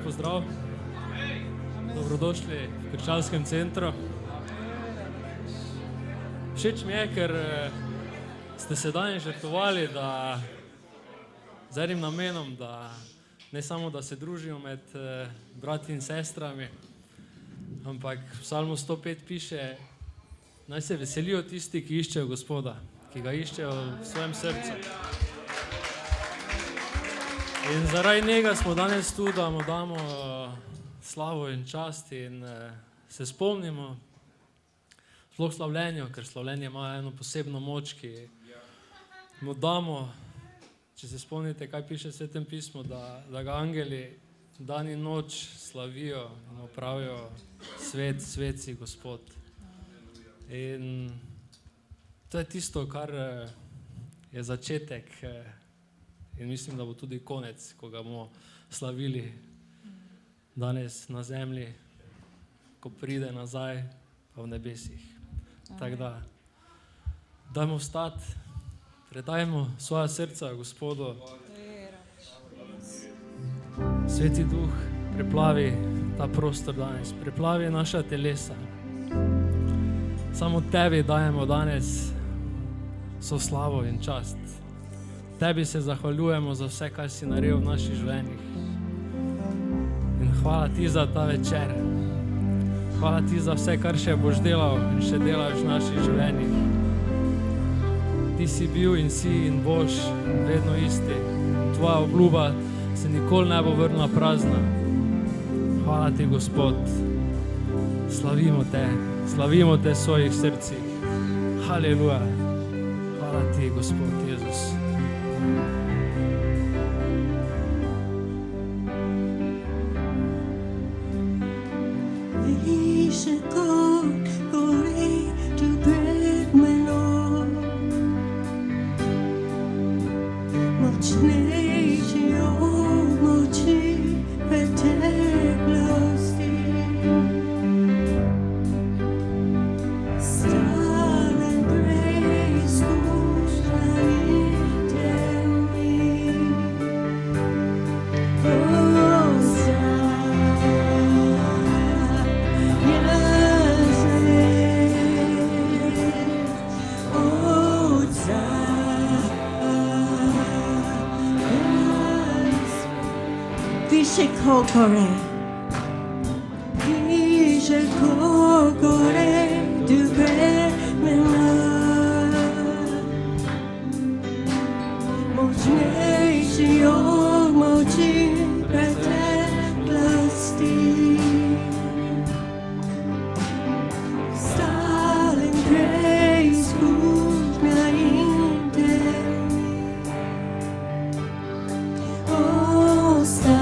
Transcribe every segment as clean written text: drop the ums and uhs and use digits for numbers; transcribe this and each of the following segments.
Lep pozdrav. Dobrodošli v Krščanskem centru. Všeč mi je, ker ste se danes žrtvovali, da z enim namenom, da ne samo, da se družimo med brati in sestrami, ampak v Psalmu 105 piše, naj se veselijo tisti, ki iščejo Gospoda, ki ga iščejo v svojem srcu. In zaradi njega smo danes tu, da mu damo slavo in čast in se spomnimo sploh slavljenju, ker slavljenje ima eno posebno moč, ki mu damo, če se spomnite, kaj piše v Svetem pismu, da ga angeli dan in noč slavijo in opravijo svet, svet si Gospod. In to je tisto, kar je začetek in mislim, da bo tudi konec, ko ga bomo slavili danes na zemlji, ko pride nazaj pa v nebesih. Tako da, dajmo vstati, predajmo svoja srca Gospodu. Sveti Duh, preplavi ta prostor danes, preplavi naša telesa. Samo Tebi dajemo danes vso slavo in čast. Tebi se zahvaljujemo za vse, kar si naredil v naših življenjih. In hvala Ti za ta večer. Hvala Ti za vse, kar še boš delal in še delaš v naših življenjih. Ti si bil in si in boš vedno isti. Tvoja obljuba se nikoli ne bo vrnila prazna. Hvala Ti, Gospod. Slavimo Te v svojih srcih. Haleluja. Hvala Ti, Gospod Jezus. Kokore, dice kokore, tu premena, močnejši od moči preteklosti. Stalen preizkušnja in temi, ostali.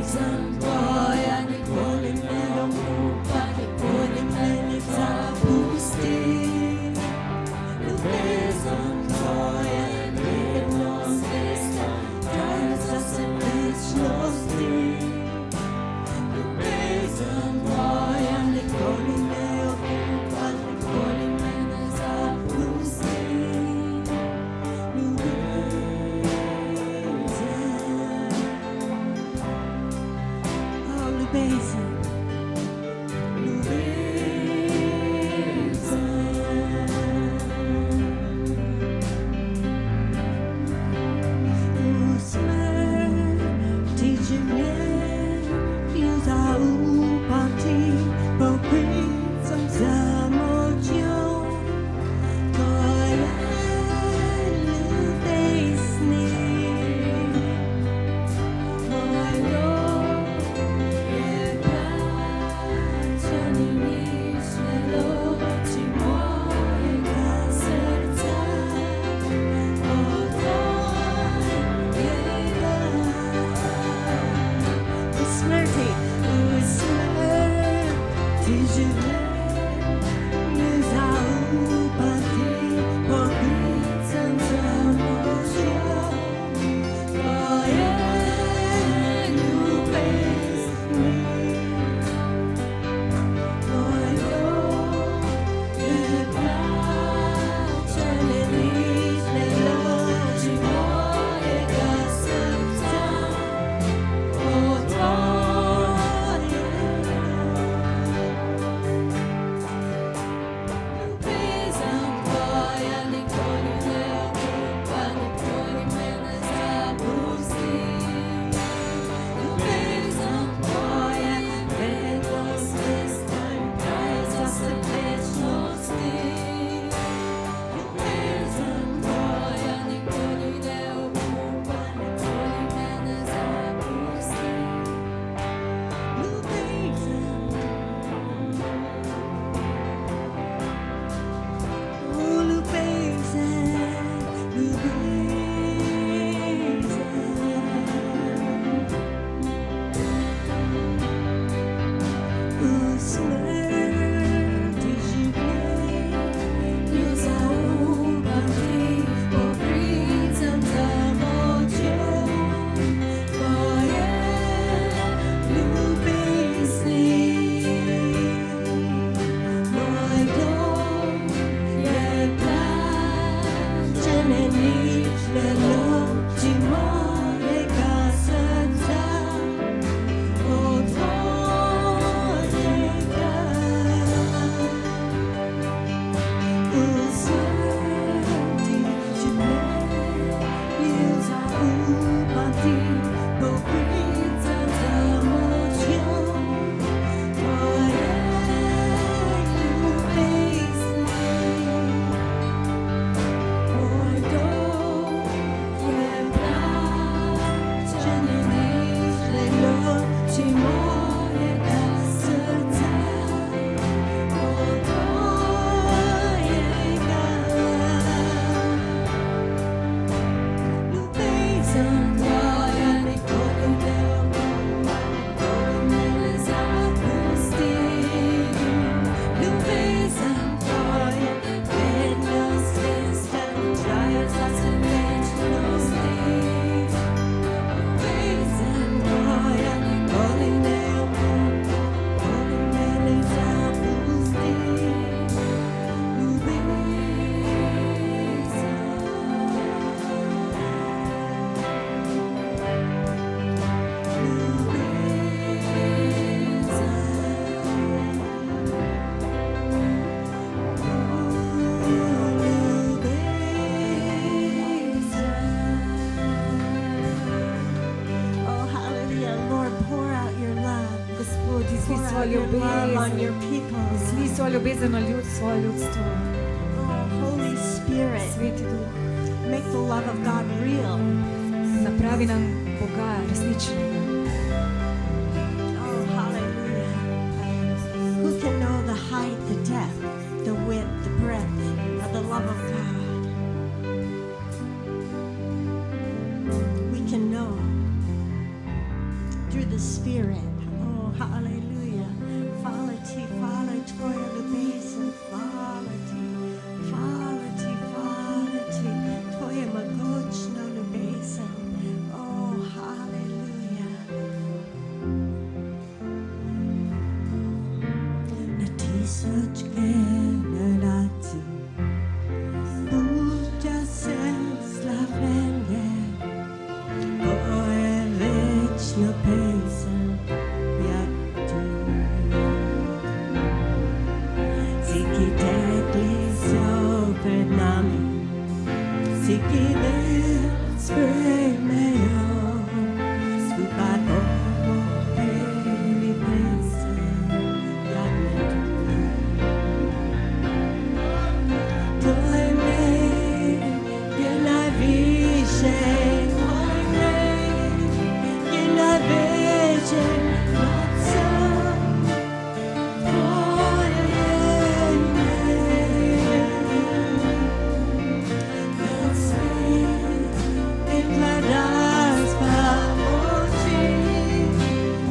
Sun. love on your ljubezen. people. Zli svojo ljubezen na svoje ljudstvo. Oh, Holy Spirit, Sveti Duh, make the love of God real. napravi nam Boga resničnega. Oh, hallelujah. Who can know the height, the depth, the width, the breadth of the love of God? We can know through the Spirit. Oh, hallelujah. Hvala ti, tvoja ljubezen, hvala ti, tvoja mogočna ljubezen. Oh, hallelujah. Na tisoč generacij pušča se slavljenje, tvoje večno pesem, jak ti. Vsi, ki tekli so pred nami, vsi, ki sprejmejo, skupaj bomo peli pesem, jak ne tudi. Tvoje ime je najvišje, tvoje ime je največje nad vsem. Tvoje ime nad svet in vladarstva moči,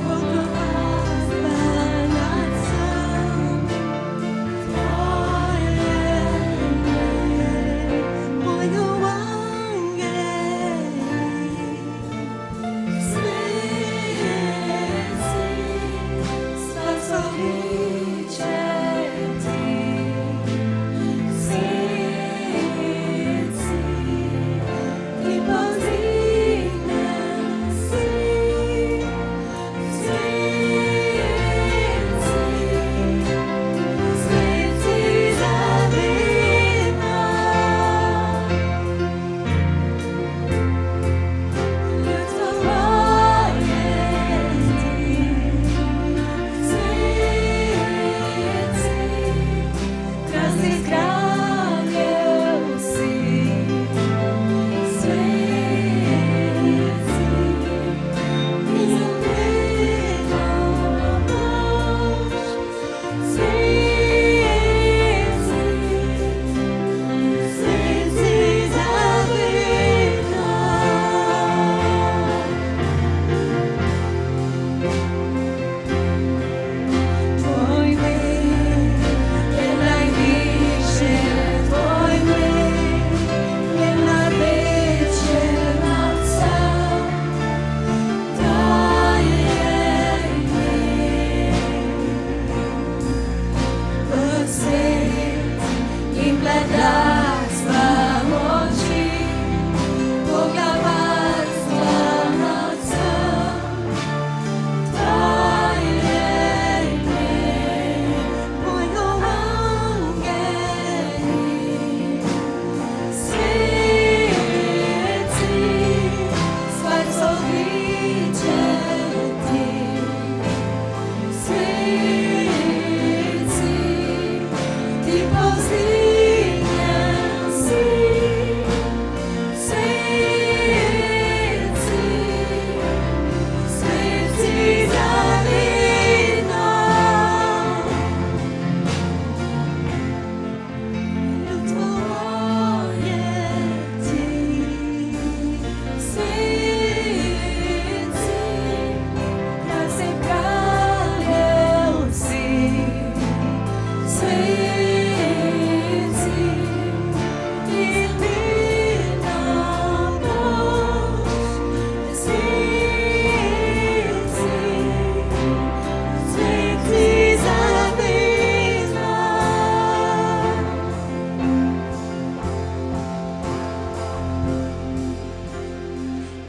bogatstva nad vsem. Tvoje ime, moj angeli, svet si, spasovničeti, svet si, ti povzdigne si, svet si zavedna. Ljudstvo moje ti, svet si, krasni kraljev si, svet si, izumljeno boš, svet si zavedna. Tvoj ime je najvišje, tvoj ime je največje nad vsem. Tvoje ime v svet in vladarstva moči, poglavarstva nad vsem. Tvoje ime, moj angeli, svet si, spasovničeti, svet si, ti povzdigne si, svet si zavedna. Ljudstvo moje ti, svet si, krasni kraljev si, svet si, izumljena boš, svet si zavedna.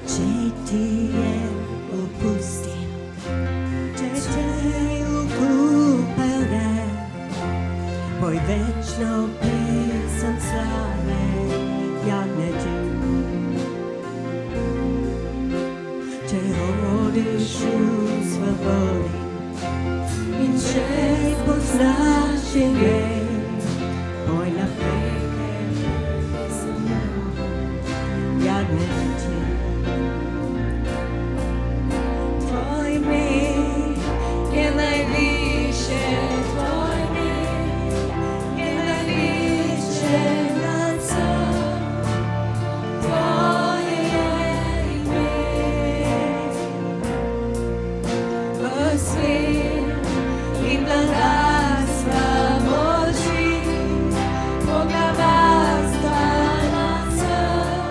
Če ti je opustil, če te ukupil ne, poj večno pesem slave, jak ne ti. Če hodiš v svobodi in potrebujete. Tvoj mir je najviše, tvoj mir je najviše nad vsem. Tvoje je ime. V svet in blagarstva moči, poglavarstva nad vsem.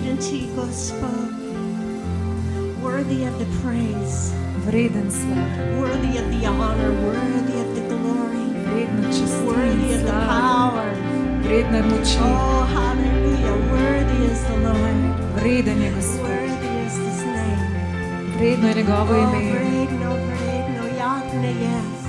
Dostojen ti, Gospod. Worthy of the praise. Vreden slave, Worthy of the honor. Worthy of the glory. vredno časti, Worthy of the power. vredna moči, Oh, hallelujah. Worthy is the Lord. vreden je Gospod, Worthy is His name. vredno je njegovo Oh, ime. vredno, jadne je.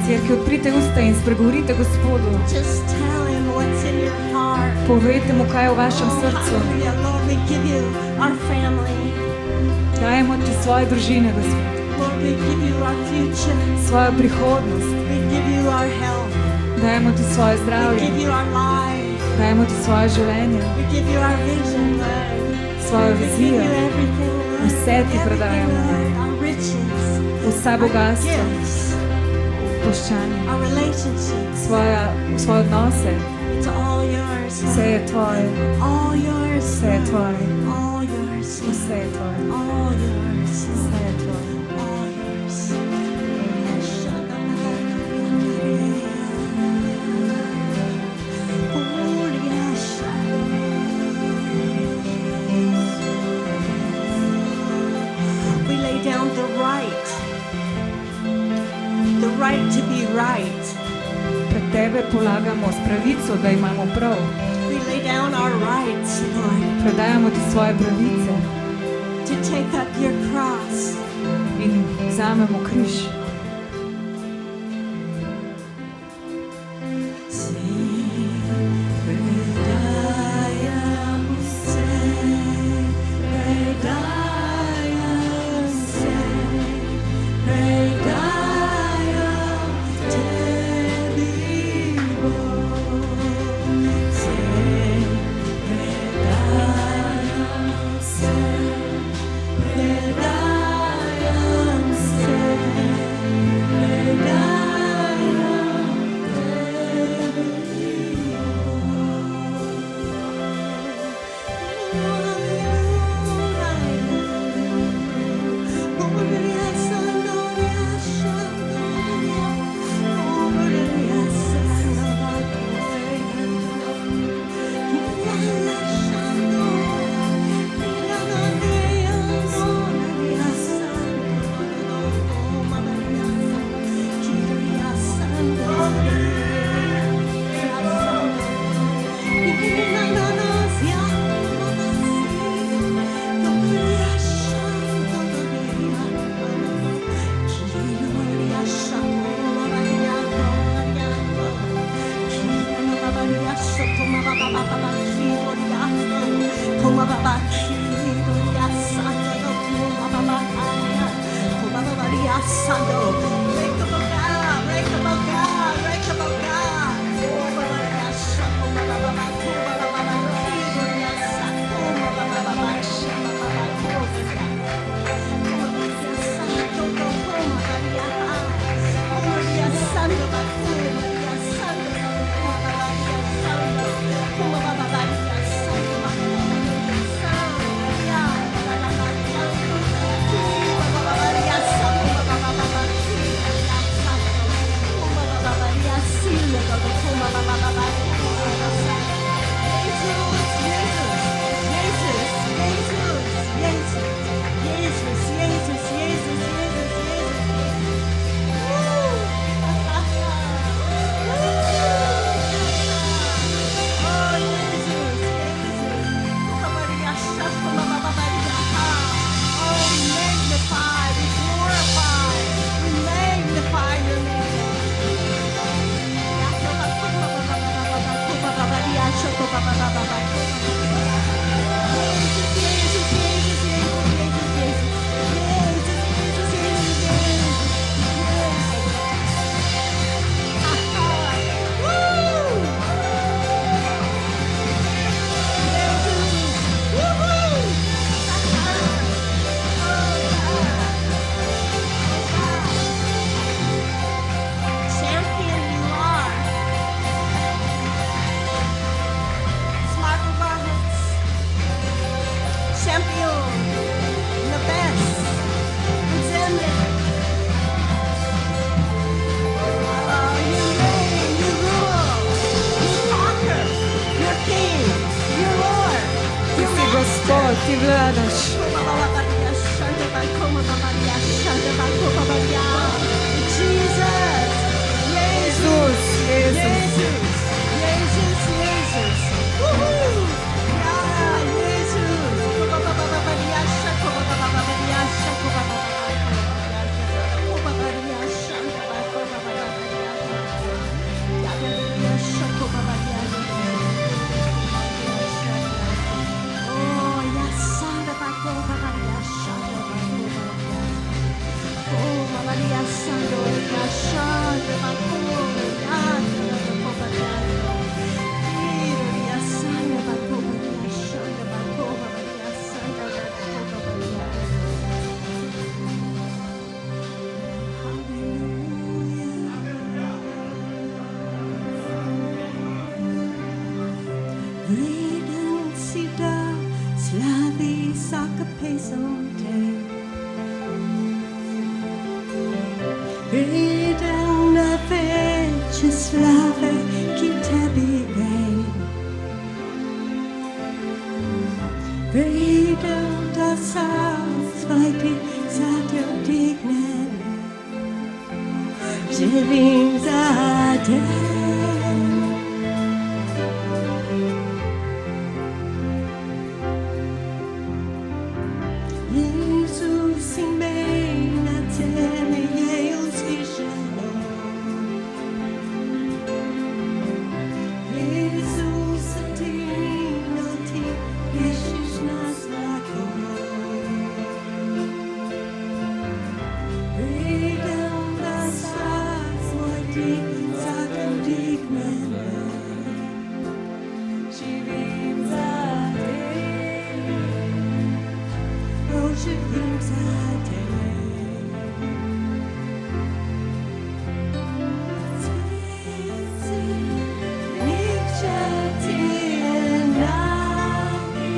Cerkev, odprite usta in spregovorite Gospodu. Just tell him what's in your heart. Povejte mu, kaj je v vašem srcu. Hallelujah, Lord, we give you our family. Dajemo ti svoje družine, Gospod. Lord, we give you our future. Svojo prihodnost. We give you our health. Dajemo ti svoje We zdravje. give you our life. Dajemo ti svoje življenje. We give you our vision, Lord. Svojo We give vizijo. you everything, Lord. Vse ti predajamo. Everything, Lord. Our riches. Vsa Our bogatstva. gifts. Poščanje. Our relationships. Svoje odnose. It's all yours. Vse je tvoje. All yours. Vse je tvoje. All yours. Vse je tvoje. All yours. Vse je tvoje. All yours. We lay down the right to be right. Pred tebe polagamo s pravico, da imamo prav. We lay down our rights, Lord, Predajamo ti svoje pravice to take up your cross. in vzamemo križ. Ti vladaš. Jezus, Jezus. slavi vsaka pesem te. Idem na večje slave, ki tebi gre. Idem, da sam svojti za te dignem. Živim za te. Jezus imena tebe je uslišano. Jezus, edino ti rešiš nas lahko. Idem da sam svoj dig za te dignem. Živim za te. Živim za tebe. Sveci, nihče ti je nami,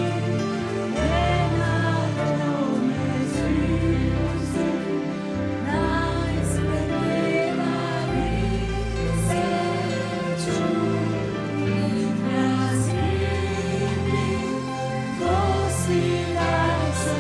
ne najdome zvizi, najsprejevavi se čudi, razvini, ko si daj srce.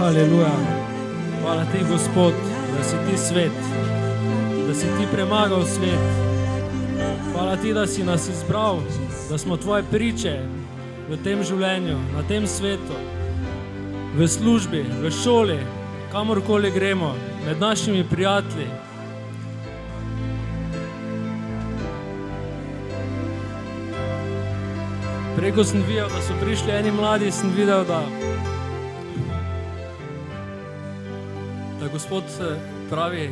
Aleluja. Hvala ti, Gospod, da si ti svet, da si ti premagal svet. Hvala ti, da si nas izbral, da smo tvoje priče v tem življenju, na tem svetu, v službi, v šoli, kamorkoli gremo, med našimi prijatelji. Preko sem videl, da so prišli eni mladi, sem videl, da Gospod pravi,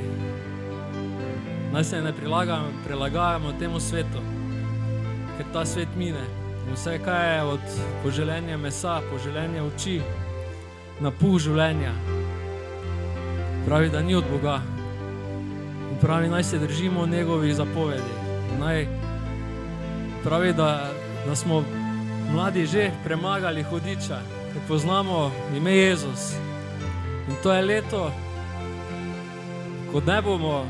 naj se ne prilagajamo temu svetu, ker ta svet mine. In vse, kaj je od poželenja mesa, poželenja oči, napuh življenja, pravi, da ni od Boga. In pravi, naj se držimo njegovih zapovedi. Pravi, da smo mladi že premagali hudiča, ker poznamo ime Jezus. In to je leto, ko ne bomo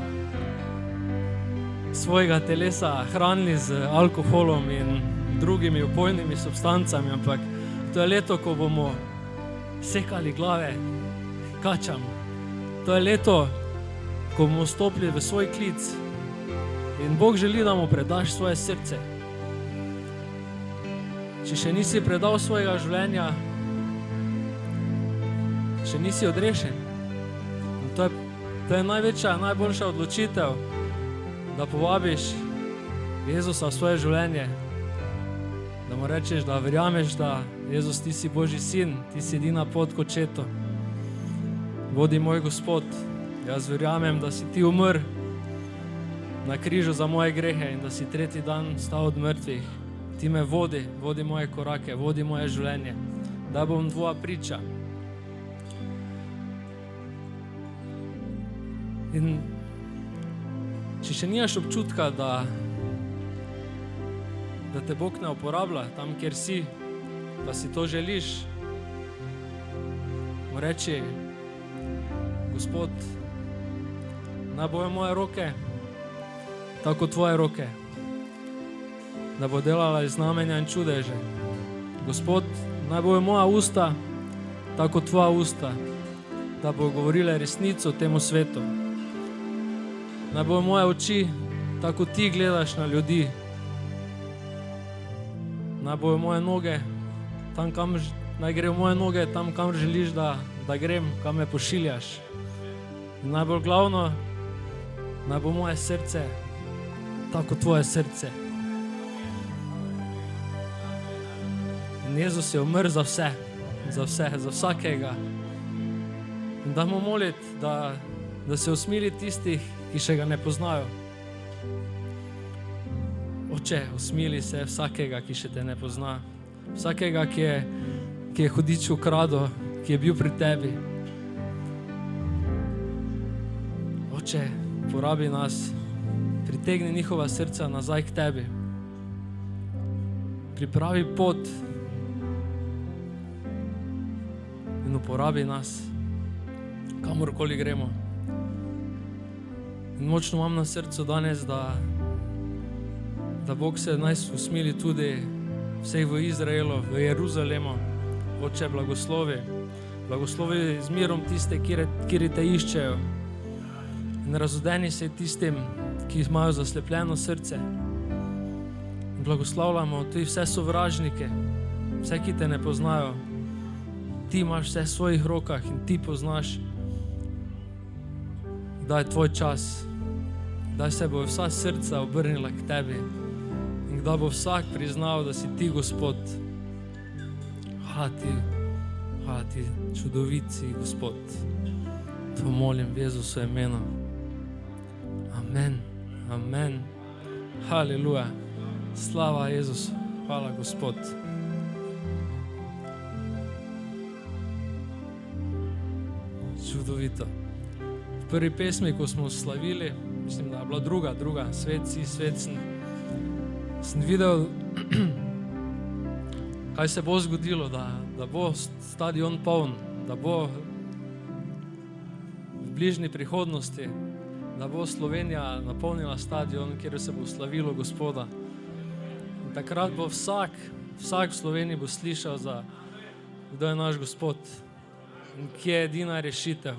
svojega telesa hranili z alkoholom in drugimi opojnimi substancami, ampak to je leto, ko bomo sekali glave kačam. To je leto, ko bomo stopili v svoj klic in Bog želi, da mu predaš svoje srce. Če še nisi predal svojega življenja, še nisi odrešen. In to je največja, najboljša odločitev, da povabiš Jezusa v svoje življenje, da mu rečeš, da verjameš, da Jezus, ti si Božji sin, ti si edina pot k očetu. Vodi moj Gospod, jaz verjamem, da si ti umrl na križu za moje grehe in da si tretji dan stal od mrtvih. Ti me vodi moje korake, vodi moje življenje, da bom tvoja priča. In če še nimaš občutka, da te Bog ne uporablja tam, kjer si, pa si to želiš, mu reči, Gospod, naj bojo moje roke tako tvoje roke, da bo delala znamenja in čudeže. Gospod, naj bojo moja usta tako tvoja usta, da bo govorile resnico temu svetu. Naj bojo moje oči tako ti gledaš na ljudi. Naj bojo moje noge naj grejo moje noge tam, kam želiš, da grem, kam me pošiljaš. In najbolj glavno, naj bo moje srce tako tvoje srce. In Jezus je umrl za vse, za vsakega. In dajmo moliti, da se usmili tistih, ki še ga ne poznajo. Oče, usmili se vsakega, ki še te ne pozna. Vsakega, ki je hudič ukradel, ki je bil pri tebi. Oče, porabi nas, pritegni njihova srca nazaj k tebi. Pripravi pot in uporabi nas, kamorkoli gremo. In močno imam na srcu danes, da Bog se naj usmili tudi vseh v Izraelu, v Jeruzalemu. Oče, blagoslovi z mirom tiste, kjer te iščejo. In razodeni se tistim, ki imajo zaslepljeno srce. In blagoslavljamo tudi vse sovražnike, vse, ki te ne poznajo. Ti imaš vse v svojih rokah in ti poznaš, kdaj je tvoj čas, kdaj se bo vsa srca obrnila k tebi in kdaj bo vsak priznal, da si ti Gospod. Hvala ti, čudovit si, Gospod. To molim v Jezusu imenu. Amen, amen. Haleluja. Slava Jezusu. Hvala, Gospod. Čudovito. V prvi pesmi, ko smo slavili, mislim, da je bila druga, svet si, svet sem videl, kaj se bo zgodilo, da bo stadion poln, da bo v bližnji prihodnosti, da bo Slovenija napolnila stadion, kjer se bo slavilo Gospoda. In takrat bo vsak v Sloveniji bo slišal, kdo je naš Gospod in kje je edina rešitev.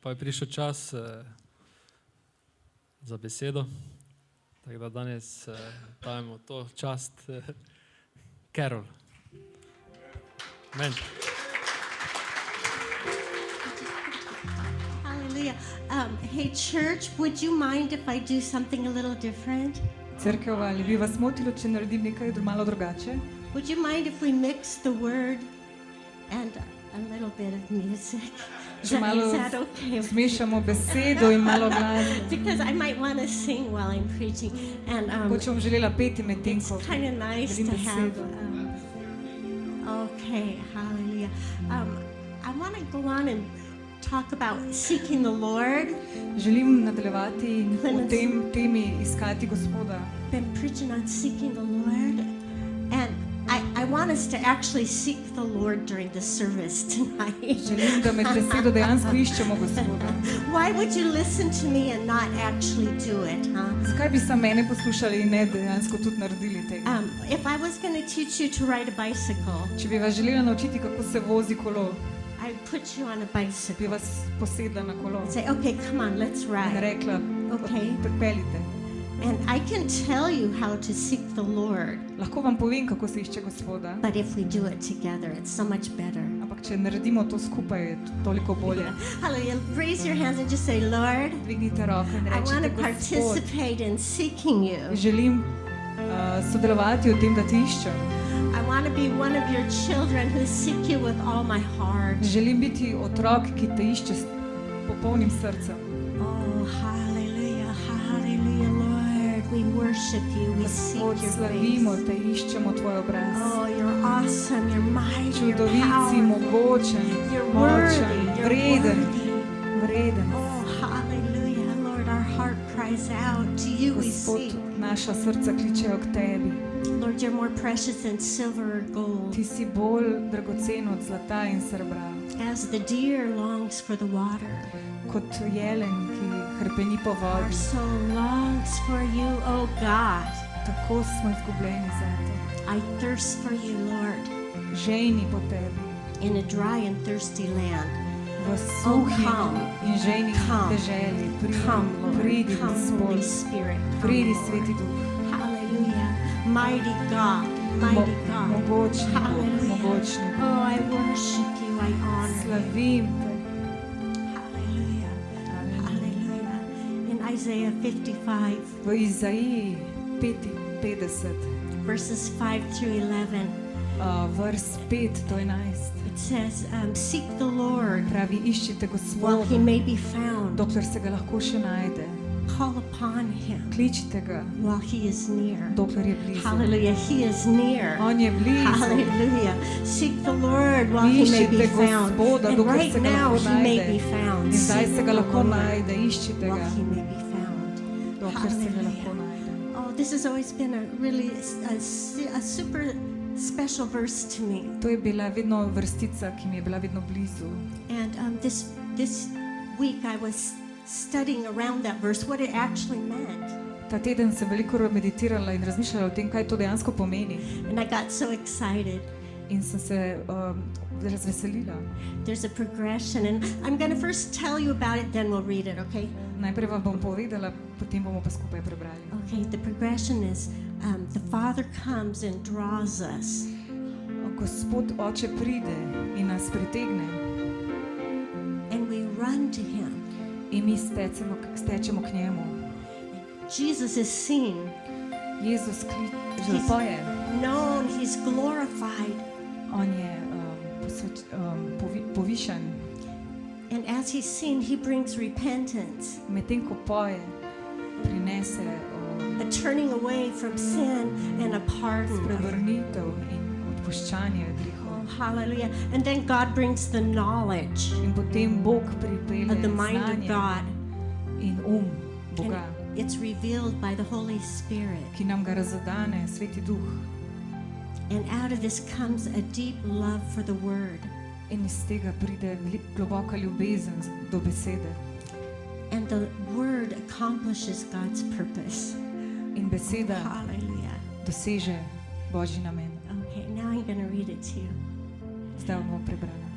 Pa je prišel čas za besedo, tako da danes dajemo to čast Carol. Amen. Hallelujah. Hey, church, would you mind if I do something a little different? Cerkev, ali bi vas motilo, če naredim nekaj malo drugače? Would you mind if we mix the word and a little bit of music? že malo Is that okay? zmešamo besedo in malo glasbe. Because I might want to sing while I'm preaching, and Mogoče bom želela peti medtem, it's ko kind of nice delim to have. besedo. Okay, hallelujah. I want to go on and talk about seeking the Lord. Želim nadaljevati in o tem temi iskati Gospoda. Been preaching on seeking the Lord, and I want us to actually seek the Lord during the service tonight. Želim, da med besedo dejansko iščemo Gospoda. Why would you listen to me and not actually do it, huh? Zakaj bi samo mene poslušali in ne dejansko tudi naredili tega? If I was going to teach you to ride a bicycle, Če bi vas želela naučiti, kako se vozi kolo, I'd put you on a bi bicycle vas posedla na kolo and say, okay, come on, let's in ride. rekla, Okay. pripeljite. And I can tell you how to seek the Lord, Lahko vam povem, kako se išče Gospoda, but if we do it together, it's so much better. ampak če naredimo to skupaj, je toliko bolje. Hallelujah. Raise your hands and just say, Lord, Dvignite roko in I want rečite, to Gospod, participate in seeking you. želim sodelovati v tem, da te iščem. I want to be one of your children who seek you with all my heart. Želim biti otrok, ki te išče s popolnim srcem. Oh, hallelujah, hallelujah, Lord. We worship you, we seek Gospod, your slavimo face. te, iščemo tvoj obraz. Oh, you're awesome, you're mighty, you're Čudovici, powerful, mogočen, you're močen, worthy, you're vreden, worthy. vreden. Oh, hallelujah, Lord, our heart cries out to you, we Gospod, seek. naša srca kličejo k tebi. Lord, you're more precious than silver or gold. Ti si bolj dragocen od zlata in srebra. As the deer longs for the water, Kot jelen, ki hrpeni po our vodi, soul longs for you, oh God. tako smo izgubljeni zate. I thirst for you, Lord, Žejni po tebi, in a dry and thirsty land. v suhi come, in žejni come, deželi. Come, Lord, Pridi, come, Holy Gospod, Spirit. come, pridi, Lord. Sveti Duh. Hallelujah. Mighty God, mighty God. Mogočni Bog, Hallelujah. mogočni Bog. Oh, I worship you, I honor you. Slavim te. Hallelujah. Hallelujah. In Isaiah 55, V Izaiji 55, verses 5 through 11, vers 5 do 11, it says, seek the Lord pravi, iščite while he Gospoda, may be found. dokler se ga lahko še najde. Call upon him Kličite ga, while he is near. dokler je blizu. Hallelujah. He is near. On je blizu. Hallelujah. Seek the Lord while he may be Iščite found. Gospoda, And dokler right se ga now lahko he may najde. be found. In zdaj Seek se ga the lahko Lord najde, iščite while ga, he may be found. dokler se ga lahko Hallelujah. najde. Oh, this has always been a really a super special verse to me. To je bila vedno vrstica, ki mi je bila vedno blizu. And this week I was studying around that verse, what it actually meant. Ta teden sem veliko meditirala in razmišljala o tem, kaj to dejansko pomeni. And I got so excited. In sem se razveselila. There's a progression, and I'm going to first tell you about it, then we'll read it, okay? Najprej vam bom povedala, potem bomo pa skupaj prebrali. Okay, the progression is the Father comes and draws us. Gospod Oče pride in nas pritegne And we run to him. in mi stečemo k njemu. Jesus is seen, Jezus poje, known, he's glorified. on je povišan. And as he's seen, he brings repentance, Medtem ko poje, prinese a turning away from sin and a pardon. prevrnitev in odpuščanje Oh, grehov. hallelujah. And then God brings the knowledge In potem Bog of pripelje the mind of znanje God. in Boga, And it's revealed by the Holy Spirit. ki nam ga razodane, Sveti Duh. And out of this comes a deep love for the Word. In iz tega pride globoka ljubezen do besede. And the Word accomplishes God's purpose. In beseda Hallelujah. doseže Božji namen. Okay, now I'm going to read it to you. Zdaj vam bom prebrala.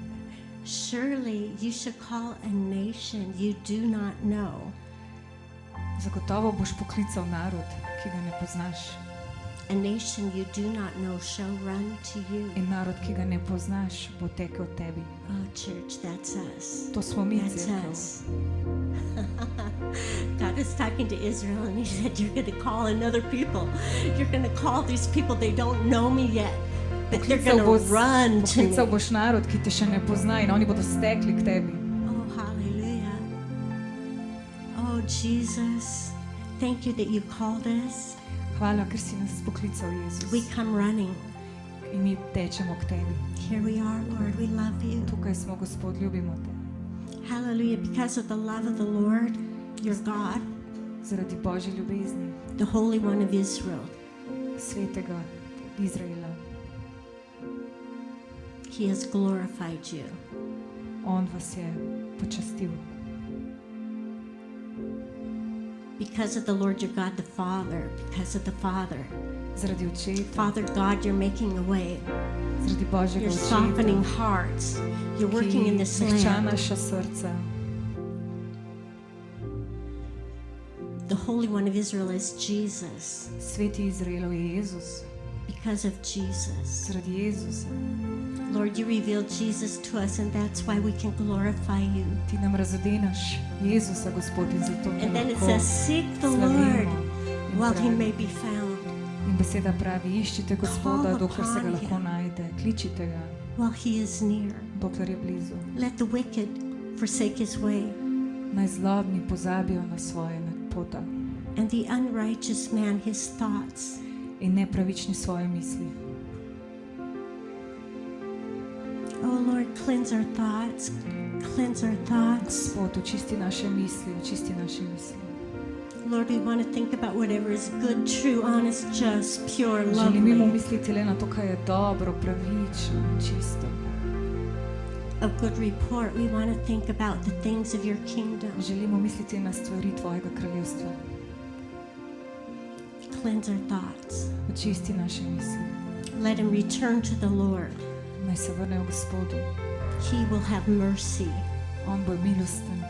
Surely you should call a nation you do not know, Zagotovo boš poklical narod, ki ga ne poznaš. a nation you do not know shall run to you. In narod, ki ga ne poznaš, bo tekel tebi. Oh, church, that's us. To smo mi, That's cerkev. us. God was talking to Israel and he said, you're going to call another people. You're going to call these people, they don't know me yet, but they're going to run to me. Poklical boš narod, ki te še ne pozna in oni bodo stekli k tebi. Oh, Jesus, thank you that you called us. Hvala, ker si nas poklical, Jezus. We come running. In mi tečemo k tebi. Here we are, Lord, we love you. Tukaj smo, Gospod, ljubimo te. Hallelujah, because of the love of the Lord, your God, Zaradi Božje ljubezni, the Holy One of Israel, svetega Izraela. he has glorified you. On vas je počastil. Because of the Lord your God, the Father, because of the Father. Zaradi očeta, Father God, you're making a way. zaradi Božjega You're očeta, softening hearts. You're working in ki this mehča land. naša srca. The Holy One of Israel is Jesus. Sveti Izraelov je Jezus. Because of Jesus. Zaradi Jezusa. Lord, you revealed Jesus to us, and that's why we can glorify you. Ti nam razodenaš Jezusa, Gospod, in zato te And then it lahko says, seek the Lord slavimo. In while he pravi- may be found, In beseda pravi, iščite Gospoda, Call dokler se ga upon lahko him. najde. Kličite ga, while he is near. dokler je blizu. Let the wicked forsake his way, Naj zlobni pozabijo na svoje pota and the unrighteous man his thoughts. in nepravični svoje misli. Oh Lord, cleanse our thoughts. Cleanse our thoughts. Gospod, očisti naše misli, očisti naše misli. Lord, we want to think about whatever is good, true, honest, just, pure, Želimo lovely, misliti le na to, kaj je dobro, pravično, čisto. of good report. We want to think about the things of your kingdom. Želimo misliti na stvari tvojega kraljestva. Cleanse our thoughts. Očisti naše misli. Let him return to the Lord. Naj se vrnejo Gospodu. He will have mercy, On bo milosten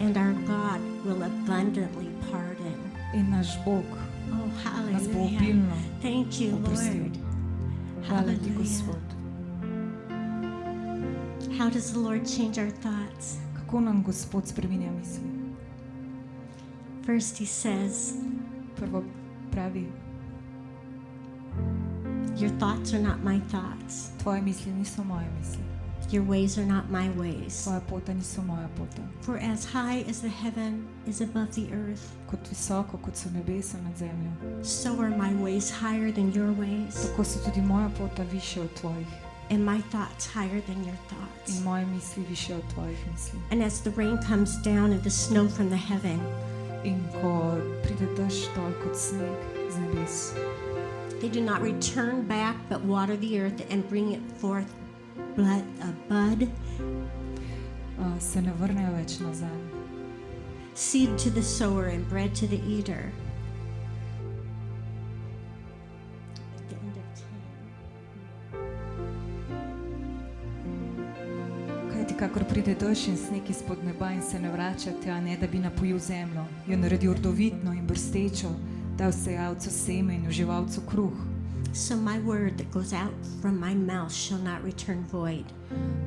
and our God will abundantly pardon. in naš Bog Oh, nas bo hallelujah. obilno Thank you, oprostil. Lord. Hvala ti, Hallelujah. Gospod. How does the Lord change our thoughts? Kako nam Gospod spreminja misli? First, he says, Prvo pravi, your thoughts are not my thoughts. tvoje misli niso moje misli. Your ways are not my ways. Tvoja pota niso moja pota. For as high as the heaven is above the earth, Kot visoko, kot so nebesa nad zemljo, so are my ways higher than your ways, tako so tudi moja pota više od tvojih and my thoughts higher than your thoughts. in moje misli više od tvojih misli. And as the rain comes down and the snow from the heaven, In ko pride dež dol kot sneg z nebes, they do not return back but water the earth and bring it forth a bud, se ne vrnejo več nazaj. seed to the sower and bread to the eater. At the end of 10. Kajti kakor pride dež in sneg izpod neba in se ne vrača tja, ne da bi napojil zemljo, jo naredi rodovitno in brstečo, da vsejalcu seme in uživalcu kruh. So my word that goes out from my mouth shall not return void,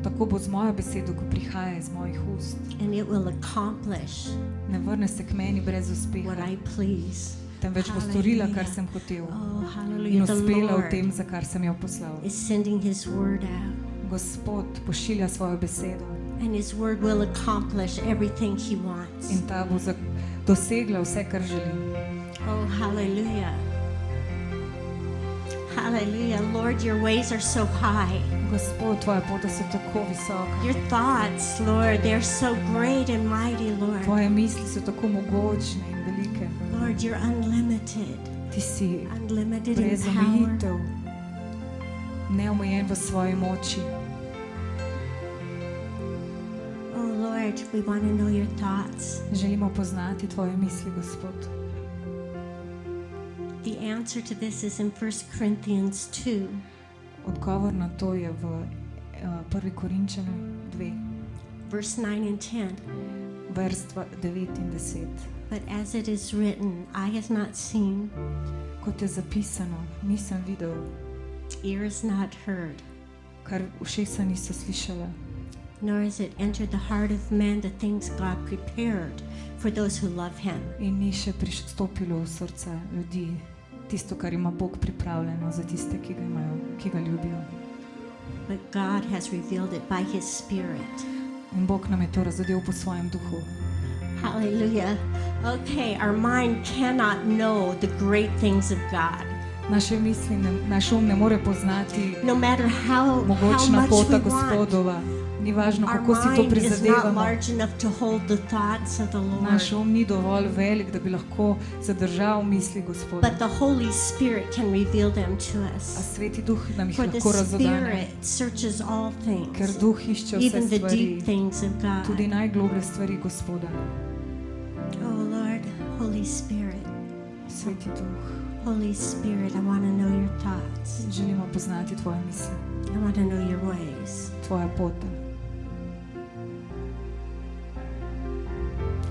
Tako bo z mojo besedo, ko prihaja iz mojih ust. and it will accomplish Ne vrne se k meni brez what uspeha, I please. temveč bo storila, kar Hallelujah. sem hotel Oh, in hallelujah. The uspela v Lord tem, za kar sem jo poslal. is sending his word out, Gospod pošilja svojo besedo and his word will accomplish everything he wants. in ta bo dosegla vse, kar želi. Oh, hallelujah. Hallelujah. Lord, your ways are so high. Gospod, tvoje pota so tako visoke, Your thoughts, Lord, they're so great and mighty, Lord. tvoje misli so tako mogočne in velike. Lord, you're unlimited. Ti si Unlimited in brez power. omejitev, neomejen v svoji moči. Oh, Lord, we want to know your thoughts. Želimo poznati tvoje misli, Gospod. The answer to this is in 1 Corinthians 2, Odgovor na to je v 1. Korinčanom 2, verse 9 and 10. vers 9 in 10. But as it is written, eye has not seen, Kot je zapisano, nisem videl, ear has not heard, kar ušesa niso slišala, nor has it entered the heart of man the things God prepared for those who love him. in ni še pristopilo v srca ljudi, tisto, kar ima Bog pripravljeno za tiste, ki ga ljubijo. But God has revealed it by his Spirit. In Bog nam je to razodel po svojem duhu. Hallelujah. Okay, our mind cannot know the great things of God. Naš um ne more poznati No matter how mogočna much pota we want, Gospodova. Ni važno, our kako si to mind is not prizadevamo. large enough to hold the thoughts of the Naš Lord. ni dovolj velik, da bi lahko zadržal misli Gospoda. But the Holy Spirit can reveal them to A us. Sveti Duh nam jih For the lahko razodane, Spirit searches all ker things, Duh išče vse even the stvari, deep things of tudi God. najgloblje stvari Gospoda. Oh Lord, Holy Spirit, Sveti Duh, Holy Spirit, I want to know your thoughts. želimo poznati tvoje misli, I want to know your ways. tvoja pota.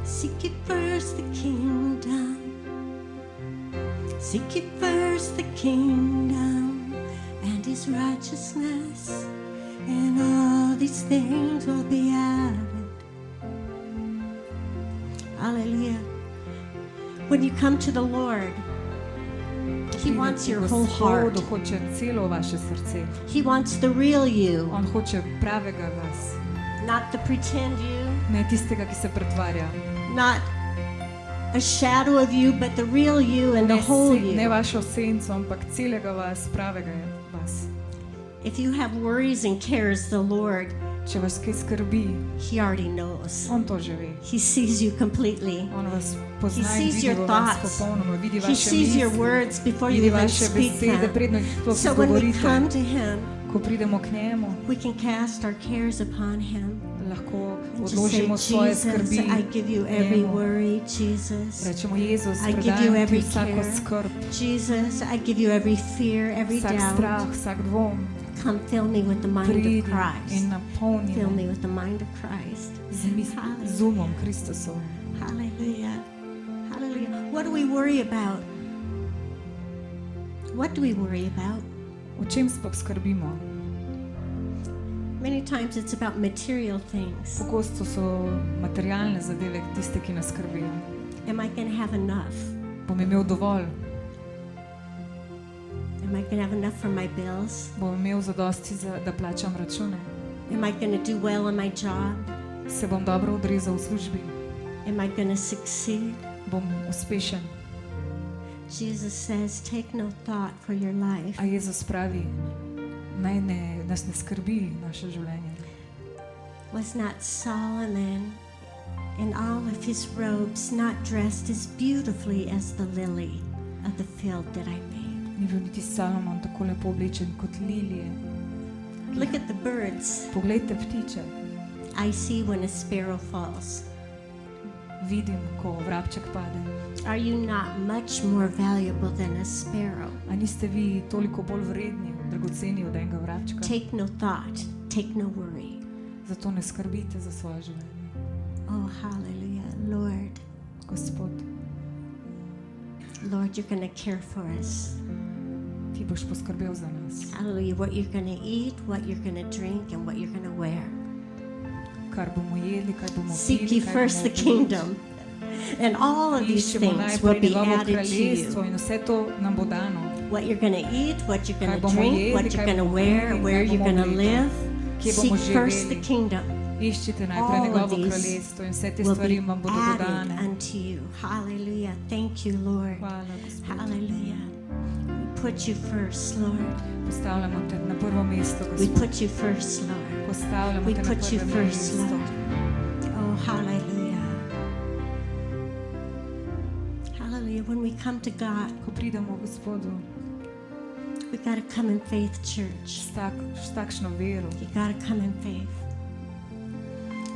Seek ye first the kingdom. Seek ye first the kingdom and his righteousness, and all these things will be added. Hallelujah. When you come to the Lord, he wants your whole heart. Gospodu hoče celo vaše srce. He wants the real you, On hoče pravega vas, not the pretend you, ne tistega, ki se pretvarja. not a shadow of you, but the real you and the whole Ne you. vašo senco, ampak celega vas, pravega je vas. If you have worries and cares, the Lord, Če vas kaj skrbi, he already knows. on to že ve. He sees you completely. On vas pozna He in sees vidi your vas thoughts. popolnoma, vidi He vaše sees your misli, words before you vidi even vaše speak besede, them. predno jih sploh So when we izgovorite. come to him, Ko pridemo k njemu, we can cast our cares upon him. lahko And just say, odložimo svoje Jesus, skrbi. I give you every njemu. worry, Jesus. Rečemo, Jezus, I give you predajam ti every vsako care. skrb, Jesus, I give you every fear, every vsak strah, doubt. vsak dvom. Come fill me with the mind Pridi of Christ. in napolni Fill me me with the mind of Christ. z umom Kristusovim. Hallelujah. Hallelujah. What do we worry about? What do we worry about? O čem sploh skrbimo? Many times it's about material things. Pogosto so materialne zadeve tiste, ki nas skrbijo. Am I going to have enough? Bom imel dovolj? Am I going to have enough for my bills? Bom imel zadosti, da plačam račune? Am I going to do well in my job? Se bom dobro odrezal v službi? Am I going to succeed? Bom uspešen? Jesus says, take no thought for your life. A Jezus pravi, nas ne skrbi naše življenje. Was not Solomon in all of his robes not dressed as beautifully as the lily of the field that I made? Ni bil niti Salomon tako lepo oblečen kot lilije. Look at the birds. Poglejte ptiče. I see when a sparrow falls. Vidim, ko vrabček pade. Are you not much more valuable than a sparrow? A niste vi toliko bolj vredni, dragoceni od enega vrabčka? Take no thought, take no worry. Zato ne skrbite za svoje življenje. Oh, hallelujah. Lord, Gospod, Lord, you're going to care for us. ti boš poskrbel za nas. Hallelujah. What you're going to eat, what you're going to drink, and what you're going to wear. Kar bomo jedli, kaj bomo Seek pili, ye kaj first bomo the kingdom, and all of these Iščemo things will najprej be njegovo added to kraljestvo you. in vse to nam bo dano. What you're going to eat, what you're going Kaj to bomo drink, jedli, what you're kaj going to bomo wear, pili, where kaj you're bomo going to oblekli, live. kje bomo Seek first the živeli. kingdom. Iščite najprej All of njegovo these kraljestvo in vse te Will stvari be vam bodo added dodane. unto you. Hallelujah. Thank you, Lord. Hvala, Gospod. Hallelujah. We put you first, Lord. Postavljamo te na prvo mesto, We Gospod. put you first, Lord. Postavljamo We te na put you prvo first, mesto. Lord. Oh, hallelujah. Hallelujah. When we come to God, Ko pridemo k Gospodu we got to come in faith, church. s takšno vero, You got to come in faith.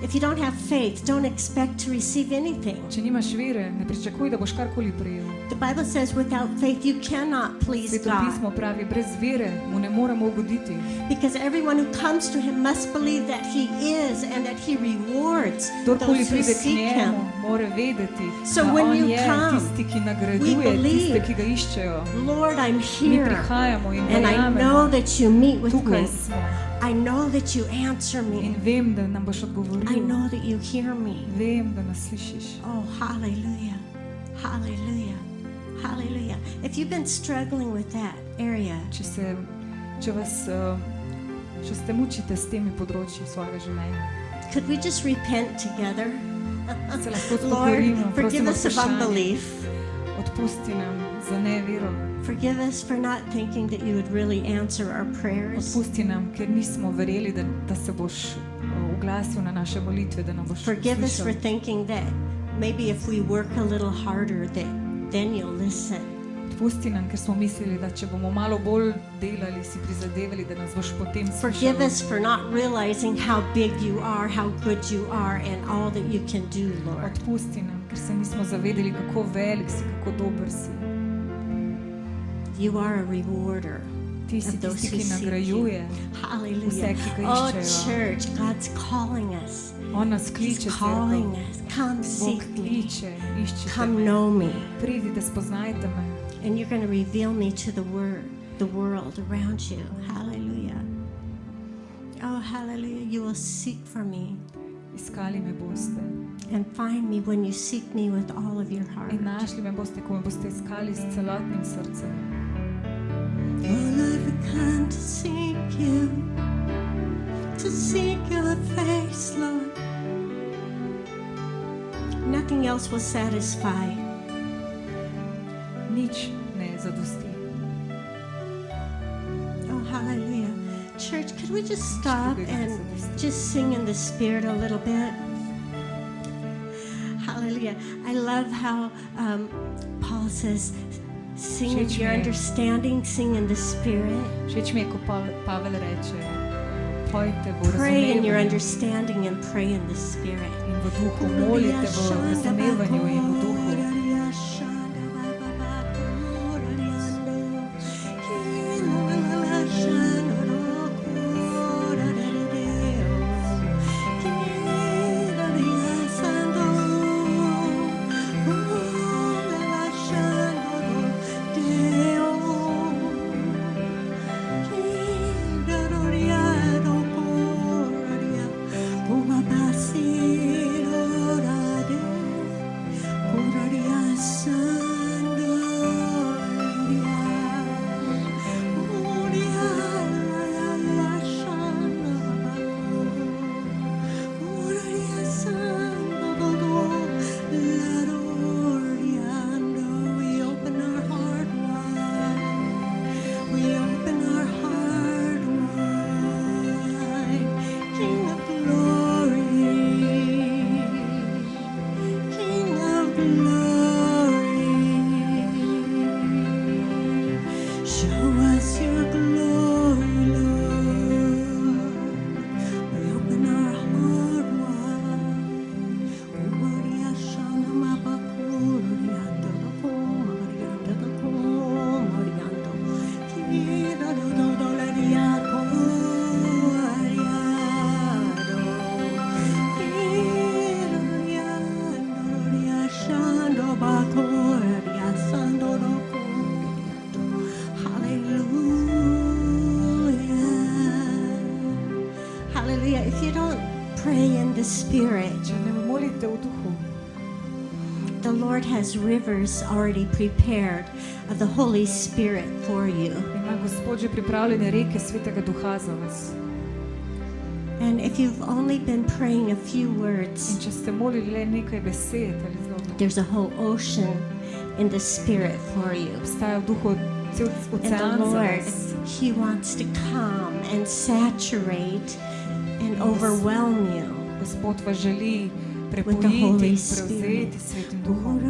If you don't have faith, don't expect to receive anything. če nimaš vere, ne pričakuj, da boš karkoli prejel. The Bible says without faith you cannot please Sveto God. pismo pravi, brez vere mu ne moremo ugoditi. Because everyone who comes to him must believe that he is and that he rewards Kdorkoli those who pride k seek njemu, him. mora vedeti, So da when on you je come, tisti, ki we nagraduje believe. tiste, ki ga iščejo. Lord, I'm Mi here prihajamo in and I know verjamemo, that you meet with tukaj me. smo I know that you answer in me. vem, da nam boš I odgovoril. know that you hear me. Vem, da nas slišiš. Oh, hallelujah. Hallelujah. Hallelujah. If you've been struggling with that area, Če se mučite s temi področji svojega življenja, could we just repent together? se lahko Lord, spokorimo, forgive prosimo us of vprašanje. unbelief. Odpusti nam za nevero. Forgive us for not thinking that you would really answer our prayers. Odpusti nam, ker nismo verjeli, da se boš oglasil na naše molitve, da nam boš Forgive us for uslišal. thinking that maybe if we work a little harder, that then you'll listen. Odpusti nam, ker smo mislili, da če bomo malo bolj delali, si prizadevali, da nas boš potem Forgive slišal. us for not realizing how big you are, how good you are, and all that you can do, Lord. Odpusti nam, ker se nismo zavedali, kako velik si, kako dober si. You are a rewarder Ti si of those tisti, who ki seek you. nagrajuje. Hallelujah. Vse, ki ga Oh, iščejo. church, God's calling us. On nas He's kliče, calling cerkev. us. Come Bog seek me. kliče, iščite Come me. know me. Pridite, spoznajte me. And you're going to reveal me to the world around you. Hallelujah. Oh, hallelujah. You will seek for me Iskali me boste. and find me when you seek me with all of your heart. In našli me boste, ko me boste iskali s celotnim srcem. Oh, Lord, we come to seek you, to seek your face, Lord. Nothing else will satisfy. Nič ne zadosti. Oh, hallelujah. Church, could we just stop and just sing in the Spirit a little bit? Hallelujah. I love how Paul says, sing in your understanding, sing in the Spirit. Všeč mi je, ko Pavel reče, pojte v Pray in your razumevanju understanding and pray in the Spirit. in v duhu, molite v razumevanju in v duhu. Hallelujah. If you don't pray in the Spirit, Če ne molite v duhu, the Lord has rivers already prepared of the Holy Spirit for you. ima Gospod že pripravljene reke Svetega Duha za vas. And if you've only been praying a few In words, če ste molili le nekaj besed ali zelo, there's a whole ocean in the Spirit for you. obstaja v duhu cel And ocean the za Lord, vas. He wants to come and saturate and overwhelm you. Gospod vas želi With the prepojiti Holy in Spirit. prevzeti s Svetim Duhom.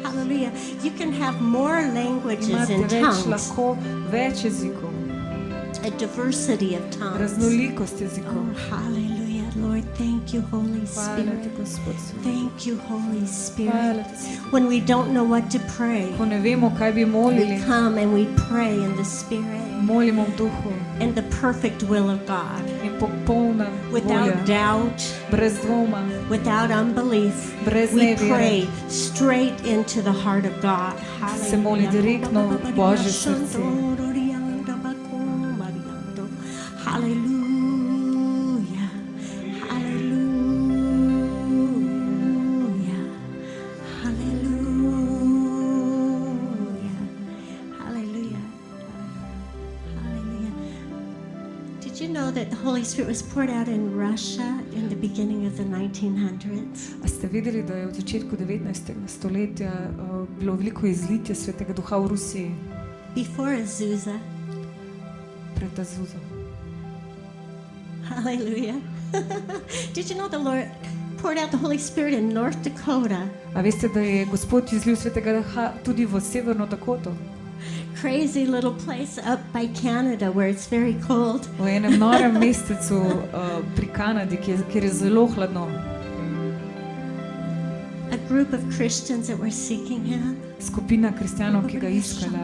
Hallelujah. You can have more languages Imate and več, tongues, lahko več jezikov, a diversity of tongues. raznolikost jezikov. Oh, hallelujah. Lord, thank you, Holy Hvala ti, Spirit. Gospod. Thank you, Holy Spirit. Hvala ti, Sveti. When we don't know what to pray, Ko ne vemo, kaj bi we molili, come and we pray in the Spirit molimo v duhu in the perfect will of God, in popolna without volja, doubt, brez dvoma, without unbelief. brez We nevere. pray straight into the heart of God. Se moli direktno v Božje srce. Hallelujah. Hallelujah. Hallelujah. Hallelujah. Hallelujah. you know that the Holy Spirit was poured out in Russia in the beginning of the 1900s? A ste vedeli, da je v začetku 19. stoletja bilo veliko izlitja Svetega Duha v Rusiji? Before Azusa. Pred Azuzo. Hallelujah. Did you know the Lord poured out the Holy Spirit in North Dakota? A veste, da je Gospod izlil Svetega Duha tudi v Severno Dakoto? Crazy little place up by Canada where it's very cold. V enem norem mestecu pri Kanadi, kjer je zelo hladno. A group of Christians that were seeking Him. Skupina kristjanov, ki ga iskala.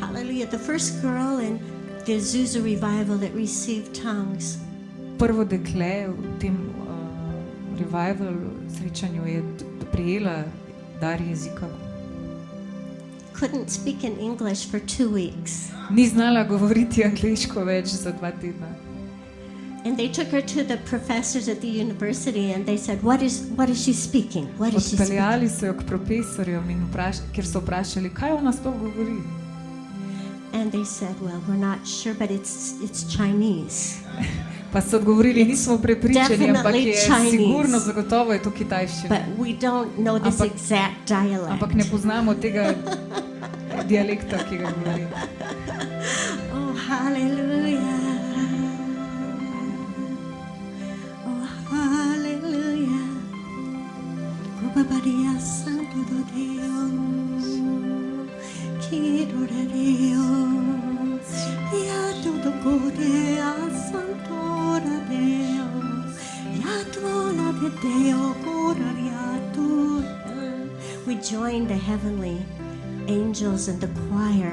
Hallelujah. The first girl in the Azusa revival that received tongues. Prvo dekle v tem revival srečanju je prijela dar jezika. Couldn't speak in English for 2 weeks. Ni znala govoriti angleško več za 2 tedna. And they took her to the professors at the university and they said, what is she speaking? What is she speaking? Odpeljali so jo k profesorjem in kjer so vprašali, kaj ona sploh govori. And they said, well, we're not sure, but it's Chinese. Pa so odgovorili, nismo prepričani, ampak je Definitely sigurno, Chinese. zagotovo je to kitajščina. But we don't know this exact dialect. Ampak ne poznamo tega dialekta, ki ga govori. Oh, hallelujah. Oh, hallelujah. Kubabadia santo do Deus. Kiro de Deus. Yato do Godea santo de Deus. Yatona de Deo Godariatu. We joined the heavenly angels and the choir.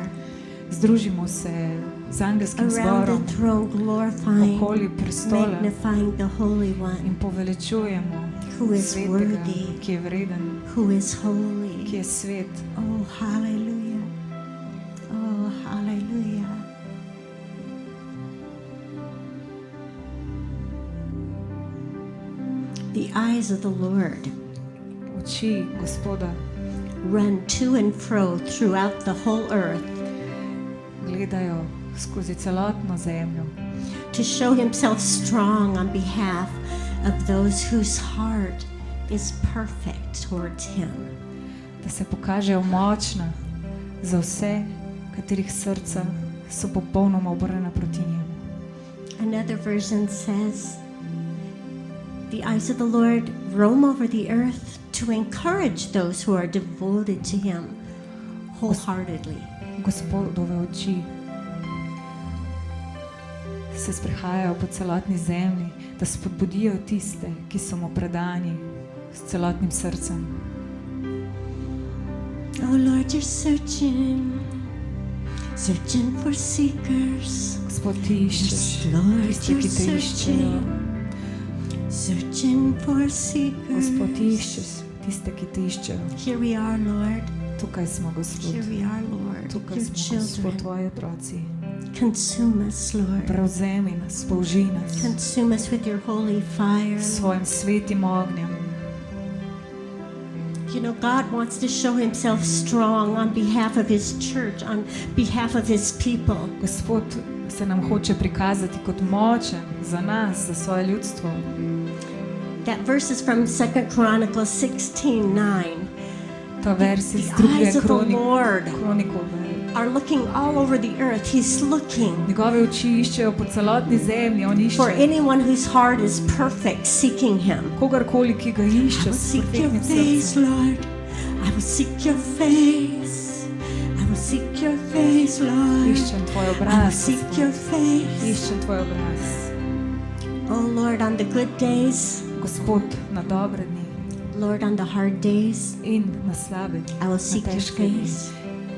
Združimo se z angelskim Around zborom the throne, glorifying, okoli prestola magnifying the Holy One, in poveličujemo who is Svetega, worthy, ki je vreden, who is holy. ki je svet. Oh, hallelujah. Oh, hallelujah. The eyes of the Lord Oči Gospoda run to and fro throughout the whole earth gledajo skozi celotno zemljo, to show Himself strong on behalf of those whose heart is perfect towards Him. da se pokažejo močna za vse, katerih srca so popolnoma obrnjena proti njemu. Another version says, the eyes of the Lord roam over the earth to encourage those who are devoted to Him wholeheartedly. Gospodove oči se sprehajajo po celotni zemlji, da spodbudijo tiste, ki so mu predani s celotnim srcem. Oh Lord, you're searching for seekers. Gospod, ti iščeš Lord, tiste, you're ki te iščejo. searching for seekers. Gospod, ti iščeš tiste, ki te iščejo. Here we are, Lord. Tukaj smo, Gospod. Here we are, Lord. Tukaj Your smo, Gospod, children. tvoji otroci. Consume us, Lord. Prevzemi nas, polži nas Consume us with your holy fire. s svojim svetim ognjem. You know, God wants to show Himself strong on behalf of His church, on behalf of His people. Gospod se nam hoče prikazati kot močen za nas, za svoje ljudstvo. That verse is from 2 Chronicles 16:9. Ta vers iz The eyes druge of the Lord kronikove. are looking all over the earth. He's looking Njegove oči iščejo po celotni zemlji, on for išče anyone whose heart is perfect, seeking Him. kogarkoli, ki ga išče I will s seek your perfektnim face, srcem. Lord. I will seek your face. I will seek your face, Lord. Iščem tvoj I will obraz, seek your Gospod. face. Iščem tvoj obraz. Oh Lord, on the good days, Gospod, na dobre dni Lord, on the hard days, in na slabe dni, I will na seek your težke dni face.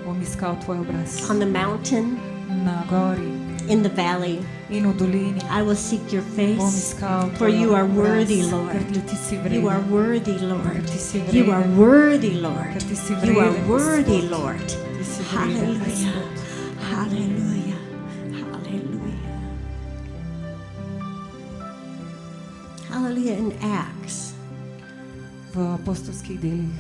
bom iskal tvoj obraz. On the mountain, Na gori in the valley, in v dolini I will seek your bom face. iskal For tvoj you are obraz, worthy, Lord. ker ti si You vreden. are worthy, Lord. Ker ti si You are vreden. worthy, Lord. Ker ti si You are vreden, worthy, Gospod. Lord. Ti si vreden, Hallelujah. Gospod. Hallelujah. Hallelujah. Hallelujah. In Acts, V apostolskih delih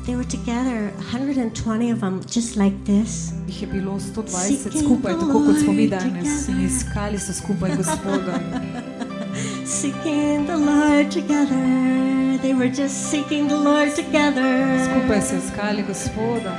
They were together, 120 of them, just like this. Jih je bilo 120 skupaj, tako kot smo mi danes, in iskali so skupaj Gospoda. Seeking the Lord together. They were just seeking the Lord together. Skupaj so iskali Gospoda.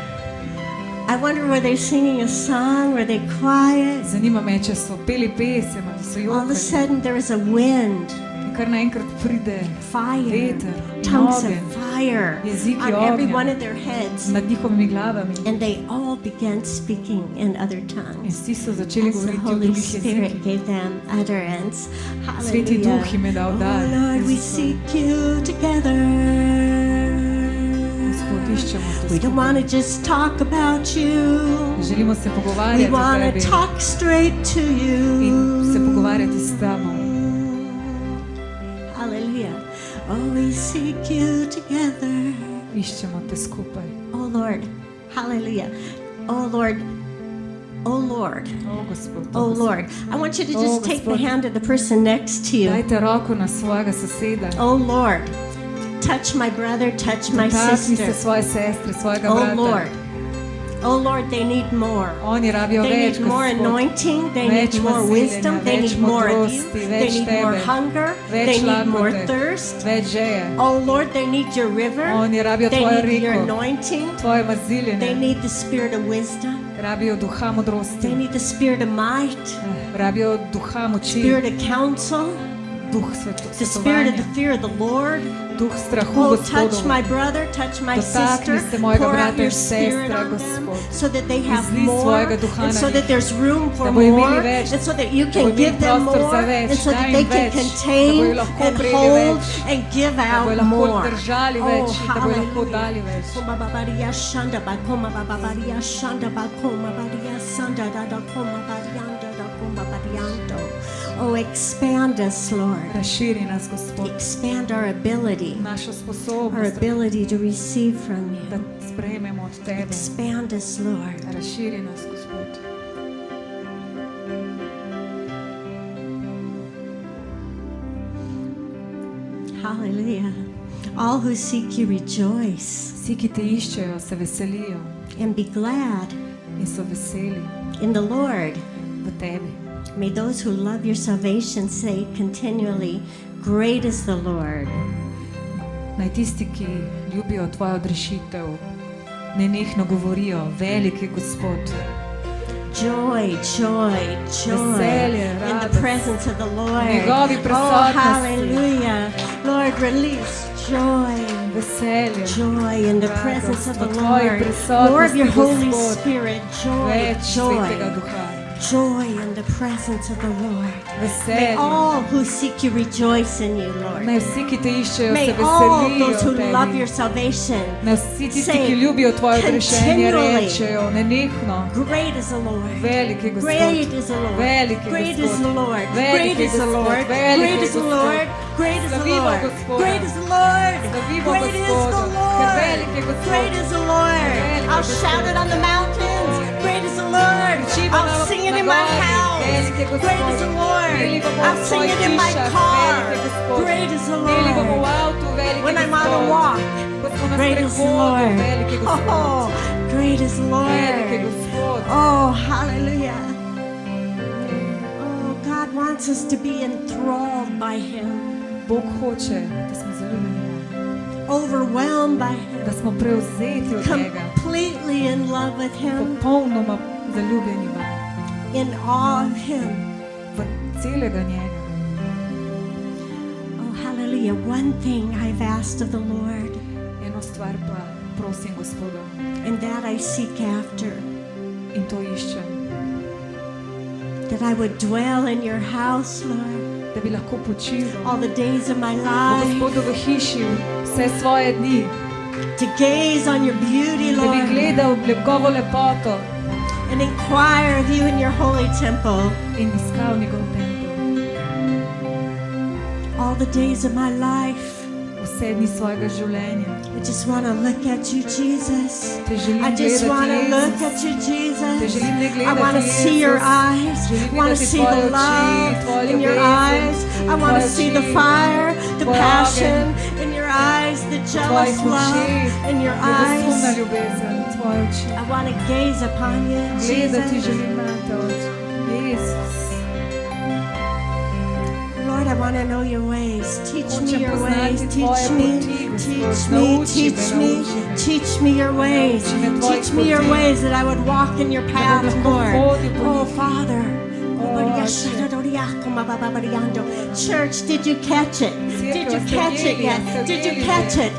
I wonder, were they singing a song? Were they quiet? Zanima me, če so peli pesem ali so All of a jokali. sudden there was a wind, In kar naenkrat pride fire, veter in tongues ogenj of fire Jeziki on every ognja. one of their heads. nad njihovimi glavami. And they all began speaking in other In tongues. vsi so začeli As the govoriti o Holy drugih Spirit jezikih. gave them utterance. Sveti Hallelujah. Duh jim je dal dar. Oh Lord, we In so- seek you together. Gospod, iščemo te We don't skupaj. want to just talk about you. Želimo se We pogovarjati o want tebi to talk straight to you. in se pogovarjati s tabo. Hallelujah. Oh, we seek you together. Iščemo te skupaj. Oh Lord. Hallelujah. Oh Lord. Oh Lord. O Gospod, Oh Gospod. Lord. I want you to Oh, just take the Gospod. hand of the person next to you. Dajte roko na svojega soseda. Oh Lord. Touch my brother, touch my Dotakni se sister. svoje sestre, svojega Oh brata. Lord. Oh Lord, they need more. Oni rabijo They več, need more Gospod. anointing, they Več need more vasiljenja, wisdom, they več need more of you, modrosti, they več need more tebe, hunger, več they need more lakote, thirst. več žeje. Oh Lord, they need your river, Oni rabijo they tvojo need your reko, anointing, tvoje they maziljenje. need the spirit of wisdom, Rabijo duha modrosti. they need the spirit of might, Rabijo duha moči, spirit of counsel, duh the spirit of the svetovanja, fear of the Lord. duh strahu Oh, touch Gospodov. my brother, touch my Dotakni sister, se mojega pour out brata your in spirit sestra, on them, Gospod. so that they have Izli more, svojega duha and na so njih. that there's room for Da bojo imeli more, več, and so that you da can bojo give imeli them prostor za more, več, and so daj that jim they can več, da contain bojo lahko and prejeli hold več, and give da out bojo lahko more. držali Oh, več, da bojo lahko hallelujah. dali več. Koma babaria shanda ba koma babaria shanda ba koma babaria sanda da da koma barianda da koma bariando. Oh, expand us, Lord. Razširi nas, Gospod, Expand our ability, našo our sposobnost, ability to receive from da you. sprejmemo od tebe. Expand us, Lord. Razširi nas, Gospod. Hallelujah. All who seek you rejoice Vsi, ki te iščejo, se veselijo and be glad in so veseli in the Lord. v tebi. May those who love your salvation say continually, great is the Lord. Naj tisti, ki ljubijo tvojo odrešitev, nenehno govorijo, velik je Gospod. Joy, joy, joy Veselje, in the radost. presence of the Lord. Njegovi Oh, prisotnosti. hallelujah. Lord, release joy. Veselje, Joy in the Radost presence of the v tvoji Lord. prisotnosti, More of your Holy Gospod. Spirit. Joy, več Svetega joy, Duha. joy in the presence of the Lord. May Veselje. all who seek you rejoice in you, Lord. Naj vsi, ki te iščejo, May se all veselijo those who v love tebi. your salvation Naj vsi tisti, say ki ljubijo tvoje odrešenje, continually, rečejo nenehno, great is the Lord. velik je Gospod. Great is the Lord. Velik je Great is Gospod. the Lord. Velik Great je is the Gospod. Lord. Velik Great je is the Gospod. Lord. Great is the Slavimo Lord. Gospoda. Great is the Lord. Slavimo Great is the Gospoda. Lord. Ker velik je Gospod. Great is the Lord. Velik je I'll Gospod. shout it on the mountains. Great is the Lord. Kričimo I'll sing it in my na gori. house. Velik je Gospod. Great is the Lord. Peli bomo I'll v sing it in svojih my hišah. car. Velik je Gospod. Great is the Peli bomo v Lord. avtu, velik When je I'm on a Gospod. walk, Ko smo na great is the sprehodu, Lord. velik je Gospod. Oh, great is the Velik je Lord. Gospod. Oh, hallelujah. Oh, God wants us to be enthralled by Him, Bog hoče, da smo zaljubljeni v njega. overwhelmed by Him, Da smo prevzeti od njega, completely in love with Him, popolnoma zaljubljeni v in awe of Him. celega njega. Oh, hallelujah. One thing I've asked of the Lord, Eno stvar pa prosim Gospoda and that I seek after, in to iščem, that I would dwell in your house, Lord, da bi lahko počival all the days of my v life, Gospodu v hiši vse svoje dni, to gaze on your beauty, da bi Lord, gledal njegovo lepoto and inquire of you in your holy temple. in iskal njegov tempelj. All the days of my life, Vse dni svojega življenja. I just want to look at you, Jesus. Te želim I just want to gledati, look Jezus. at you, Te Jesus. želim ne I gledati, want to see your Jezus. eyes. Želim I want to videti see tvoje the oči, love tvojo in your ljubezen, eyes. I want to tvoje see the oči, fire, the tvoj passion in your eyes, the jealous love in your ljubosumna eyes. ljubezen, tvoje oči. I want to gaze upon you, Gledati Jesus. želim na te oči. Jezus. Lord, I want to know your ways. Teach me Hočem your poznati ways. tvoje Teach me, poti, teach Gospod. me, Nauči me, teach me, nauči me. teach me your ways. Nauči me tvojih Teach me your poti. ways that I would walk in your path, lahko Lord. hodil po Oh, njih. Father. Church, did you catch it? Did you catch it yet? Did you catch it?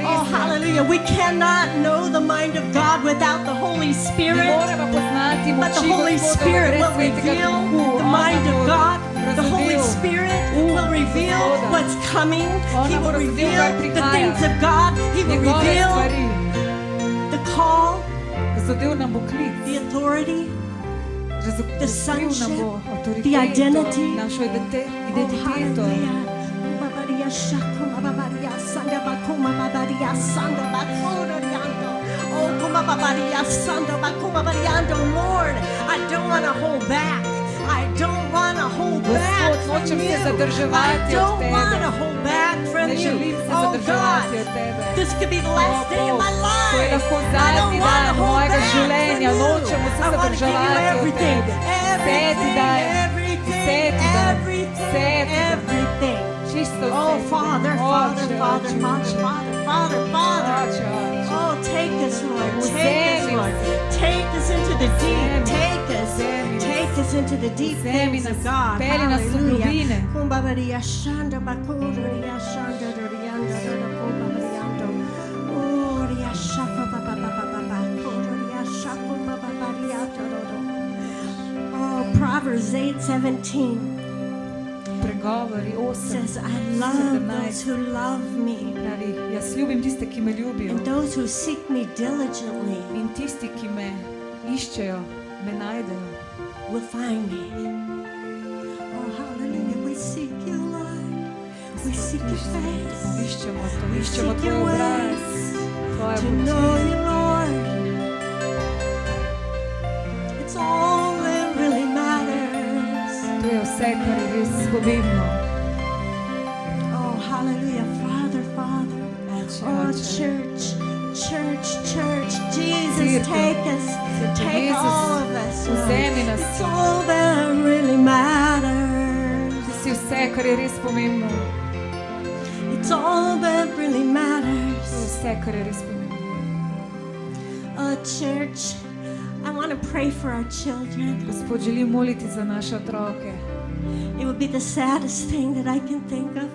Oh, hallelujah. We cannot know the mind of God without the Holy Ne Spirit. moremo poznati But the moči Holy Gospodove Spirit brez will Svetega reveal Duhu. the mind of God. The Holy razumel Spirit will reveal Gospoda. what's coming. On He nam will razumel, reveal kaj the prihaja. things of God. He will Njegove reveal stvari. the call, Zadev nam bo klic. the authority, Razkril the nam sonship, bo the identity. avtoriteto, našo Oh, identiteto. hallelujah. Babadia shakuma babadia sanda bakuma babadia sanda bakoda yando. Oh, kuma babadia sanda bakuma bariando. Lord, I don't want to hold back. I don't want to hold back Gospod, from nočem se you. I zadrževati od don't want to tebe. hold back from Ne you. želim se Oh zadrževati God, od tebe. this could be the last day of my To je life. lahko I zadnji don't want dan to hold mojega back življenja. from you. Nočemo se I want to give you zadrževati od everything. tebe. Vse ti dajem. Everything, Vse ti dajem. everything, Vse ti dajem. everything. Čisto Oh, vse ti Father, dajem. Father, Oče, Father, oče, Father, oče. Father, Father, Father. Oče, oče. Oh, take us, Lord. Take us, Vzemi Lord. nas. Take us into the deep. Vzemi. Take us. Vzemi nas. Take us into the deep Vzemi things nas. of God. Pelji nas v globine. Kumbabaria shanda bakuria shanda dorianda dora kumbabariando. Oh, ria shaka baba baba baba. Koria shaka baba baria doro. Oh, Proverbs 8:17 Pregovori 8. says, I love those who love me. Pravi, jaz ljubim tiste, ki me ljubijo. And those who seek me diligently In tisti, ki me iščejo, me najdejo. will find me. Oh, hallelujah. We seek you, Lord. We seek your face. Iščemo to, We iščemo seek tvoj your obraz, ways. tvoje To know poti. you, Lord. It's all that really matters. To je vse, kar je res pomembno. Oh, hallelujah. Father, Father. Oče, Oh, oče. church, church, church. Jesus, Cirkel. take us. Take Jezus, all of us, Lord. vzemi nas. It's all that really matters. Ti si vse, kar je res pomembno. It's all that really To je matters. vse, kar je res pomembno. Oh, church, I want to pray for our children. Gospod, želim moliti za naše otroke. It would be the saddest thing that I can think of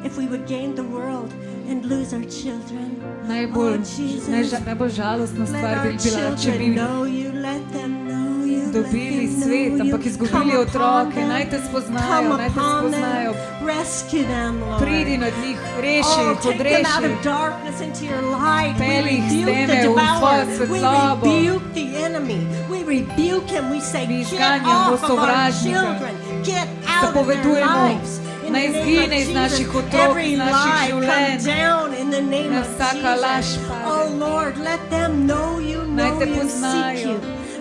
if we would gain the world and lose our children. Najbolj, Oh, Jesus. najbolj žalostna Let stvar our bi bila, če children bi know you, let them know you, dobili let them svet, know ampak you. izgubili Come upon otroke. them. Naj te spoznajo, Come naj te upon spoznajo. them. Rescue them, Lord. Pridi nad njih, reši Oh, jih, take them out odreši. of darkness into your light. Pelji We jih s rebuke the teme v devourer. tvojo We svetlobo. rebuke the enemy. We rebuke him. We say, Mi get izganjamo off of our sovražnika. children. Get out of their Zapovedujemo, lives. In naj the name izgine of iz Jesus, naših otrok, every iz naših lie življenj. come down in the name Naj of vsaka laž Jesus. pade. Oh Lord, let them know you, Naj know te you, seek poznajo, you.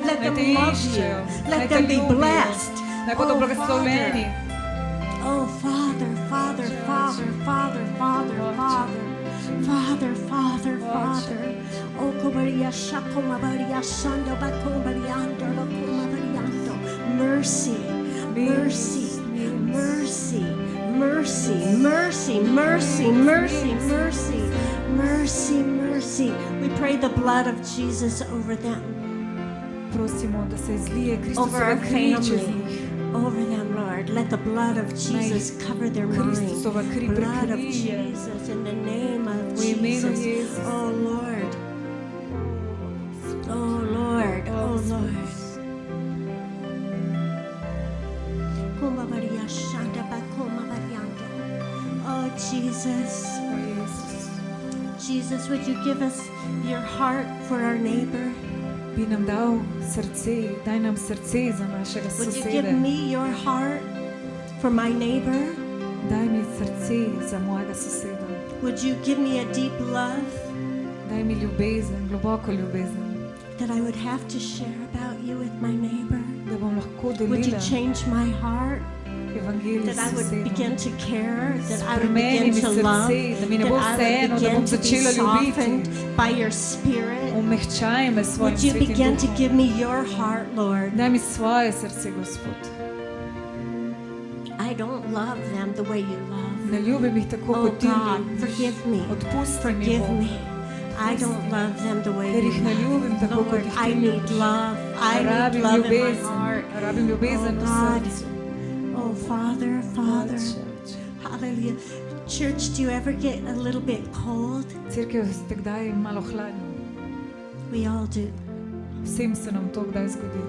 Let naj them te love iščejo, you. naj Let te them be ljubijo, blessed. naj bodo Oh, blagoslovljeni. Father. Oh, Father, Father, Father, Father, Father, Father, Father, Father, Father. Oh, Kobaria Shakoma Baria Shando Bakobariando Lokomabariando. Mercy, mercy, mercy, mercy, mercy, mercy, mercy, mercy, mercy, mercy. We pray the blood of Jesus over them, Prosimo, da se izlije over Kristusova our kri čez family. njih. Over them, Lord. Let the blood of Jesus cover their mind. Kristusova kri Blood of prekrije. Jesus in the name of V imenu Jesus. Jezusa. Oh Lord. Oh Lord. Oh Lord. Kuma Maria Shanda Bakuma Mariando. Oh Jesus. O Jezus, Jesus, would you give us your heart for our neighbor? bi nam dal srce, daj nam srce za našega Would you give soseda. me your heart for my neighbor? Daj mi srce za mojega soseda. Would you give me a deep love Daj mi ljubezen, globoko ljubezen, that I would have to share about you with my neighbor? da bom lahko Would you delila, change my heart? evangelij that I would sosedom. begin to care, that I would Spremeni begin mi to srce, love, da mi ne that bo I vseeno, would da bom begin to be začela ljubiti. softened by your Spirit. Omehčaj me s svojim Would you svetim begin to duhom. give me your heart, Lord? Daj mi svoje srce, Gospod. I don't love them the way you love. Ne ljubim jih tako, Oh kot ti God, ljubiš. forgive me. Odpusti mi, Forgive Bog. me. I don't love them the way Ker you jih ne love. ljubim tako, kot Lord, jih I ti need ljubiš. love. I need Rabim love in my ljubezen. heart. Rabim ljubezen v Oh God. srcu. Oh Father, Father. Hallelujah. Church, do you ever get a little bit cold? Cerkev, ste kdaj malo hladni? We all do. Vsem se nam to kdaj zgodi.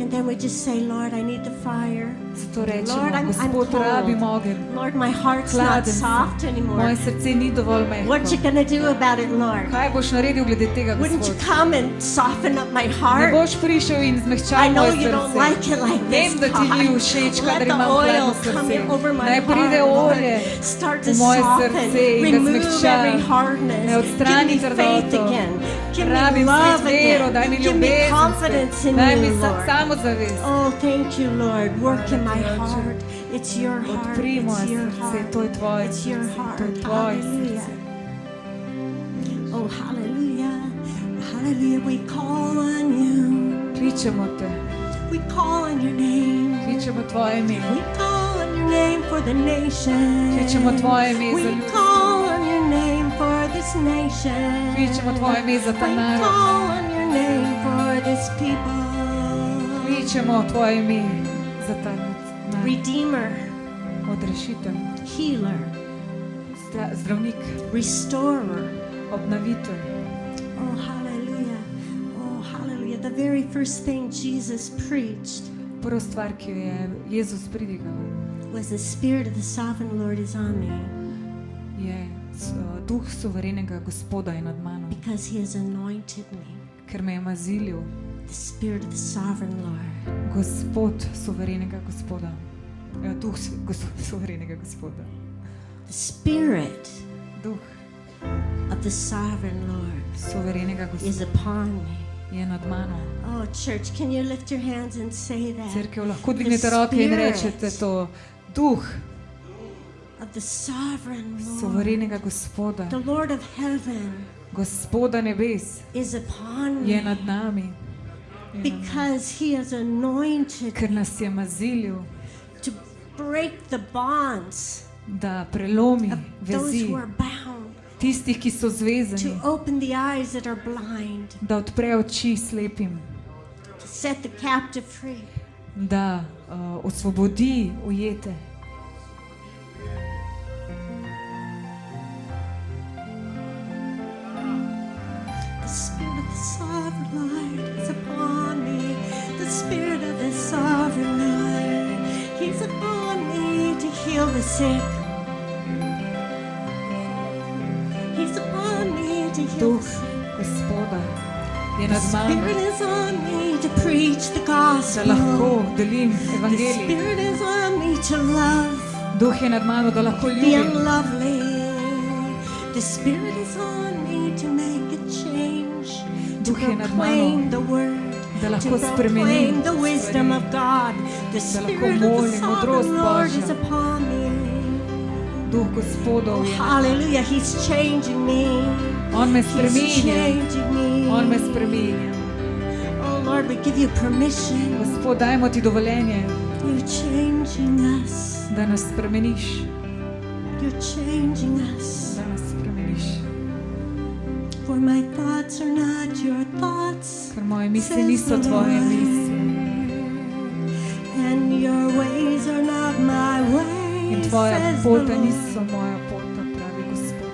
And then we just say, Lord, I need the fire. Zato rečemo, Lord, I'm Gospod, cold. rabim ogenj. Lord, my heart's not Hladen sem. soft anymore. Moje srce ni dovolj What you mehko. gonna do about it, Lord? Kaj boš naredil glede tega, Wouldn't you Gospod? come and soften up my Ne heart? boš prišel in I zmehčal know moje you don't srce. like it like this, Vem, da ti ni God. všeč, Let kadar the imam oil hladno come in srce. over my Naj pride heart, Lord. olje Start to v moje soften, srce in ga remove zmehča. every hardness. Ne odstrani Give me faith trdoto. again. Give me Rabim love spet vero, daj mi again. Give me ljubezen confidence spet. in Daj mi you, Lord. samozavest. Oh, thank you, Lord. Work in my heart. It's your heart. Odpri moje It's your srce, heart. to je tvoje It's your srce, heart. to je tvoje Hallelujah. srce. Oh, hallelujah. Hallelujah. We call on you. Kličemo te, We call on your name. kličemo tvoje ime. We call on your name for the nation. Kličemo tvoje ime za We ljudstvo. call on your name for this nation. Kličemo tvoje ime za ta We narod. call on your name for this people. Kličemo tvoje ime za ta narod. Redeemer, Odrešitelj, healer, zdravnik, restorer. obnovitelj. Oh, hallelujah. Oh, hallelujah. The very first thing Jesus preached Prva stvar, ki jo je Jezus pridigal, was the Spirit of the Sovereign Lord is on me je duh suverenega Gospoda je nad mano, because he has anointed me. ker me je mazilil. The Spirit of the Sovereign Lord. Gospod suverenega Gospoda. Duh suverenega Gospoda. The Spirit Duh of the Sovereign Lord suverenega is Gospoda upon me. je nad mano. Oh, church, can you lift your hands and say that? Cerkev, lahko dvignete roke in rečete to. Duh Of the Sovereign Lord, suverenega Gospoda, the Lord of heaven, Gospoda nebes is upon je me nad nami, because he has anointed ker me nas je mazilil, to break the bonds da prelomi of those vezi who are bound, tistih, ki so to zvezani, open the eyes that are blind, da odpre oči slepim, to set the captive free. da osvobodi ujete. The Spirit of the Sovereign Lord is upon me. The Spirit of the Sovereign Lord, he's upon me to heal the sick. He's upon me to heal Duh the sick. Gospoda je The nad mano, Spirit is on me to preach the da gospel. lahko delim The evangelij. Spirit is on me to love Duh je nad mano, da lahko the ljubim. unlovely. The Spirit is on me to make a change, to Duh je nad proclaim the word, da to lahko proclaim spremenim the wisdom of God. The lahko Spirit of the molim modrost Sovereign Lord Božjo. is upon me. Duh Gospodov Oh, je. hallelujah, he's changing me. On me He's spreminja, changing me. on me spreminja. Oh, Lord, we give you permission. Gospod, dajmo ti dovoljenje, You're changing us. da nas spremeniš, You're changing us. da nas spremeniš. For my thoughts are not your thoughts, Ker moje misli says niso the tvoje Lord. misli And your ways are not my ways, in tvoja says the pota Lord. niso moja pota, pravi Gospod.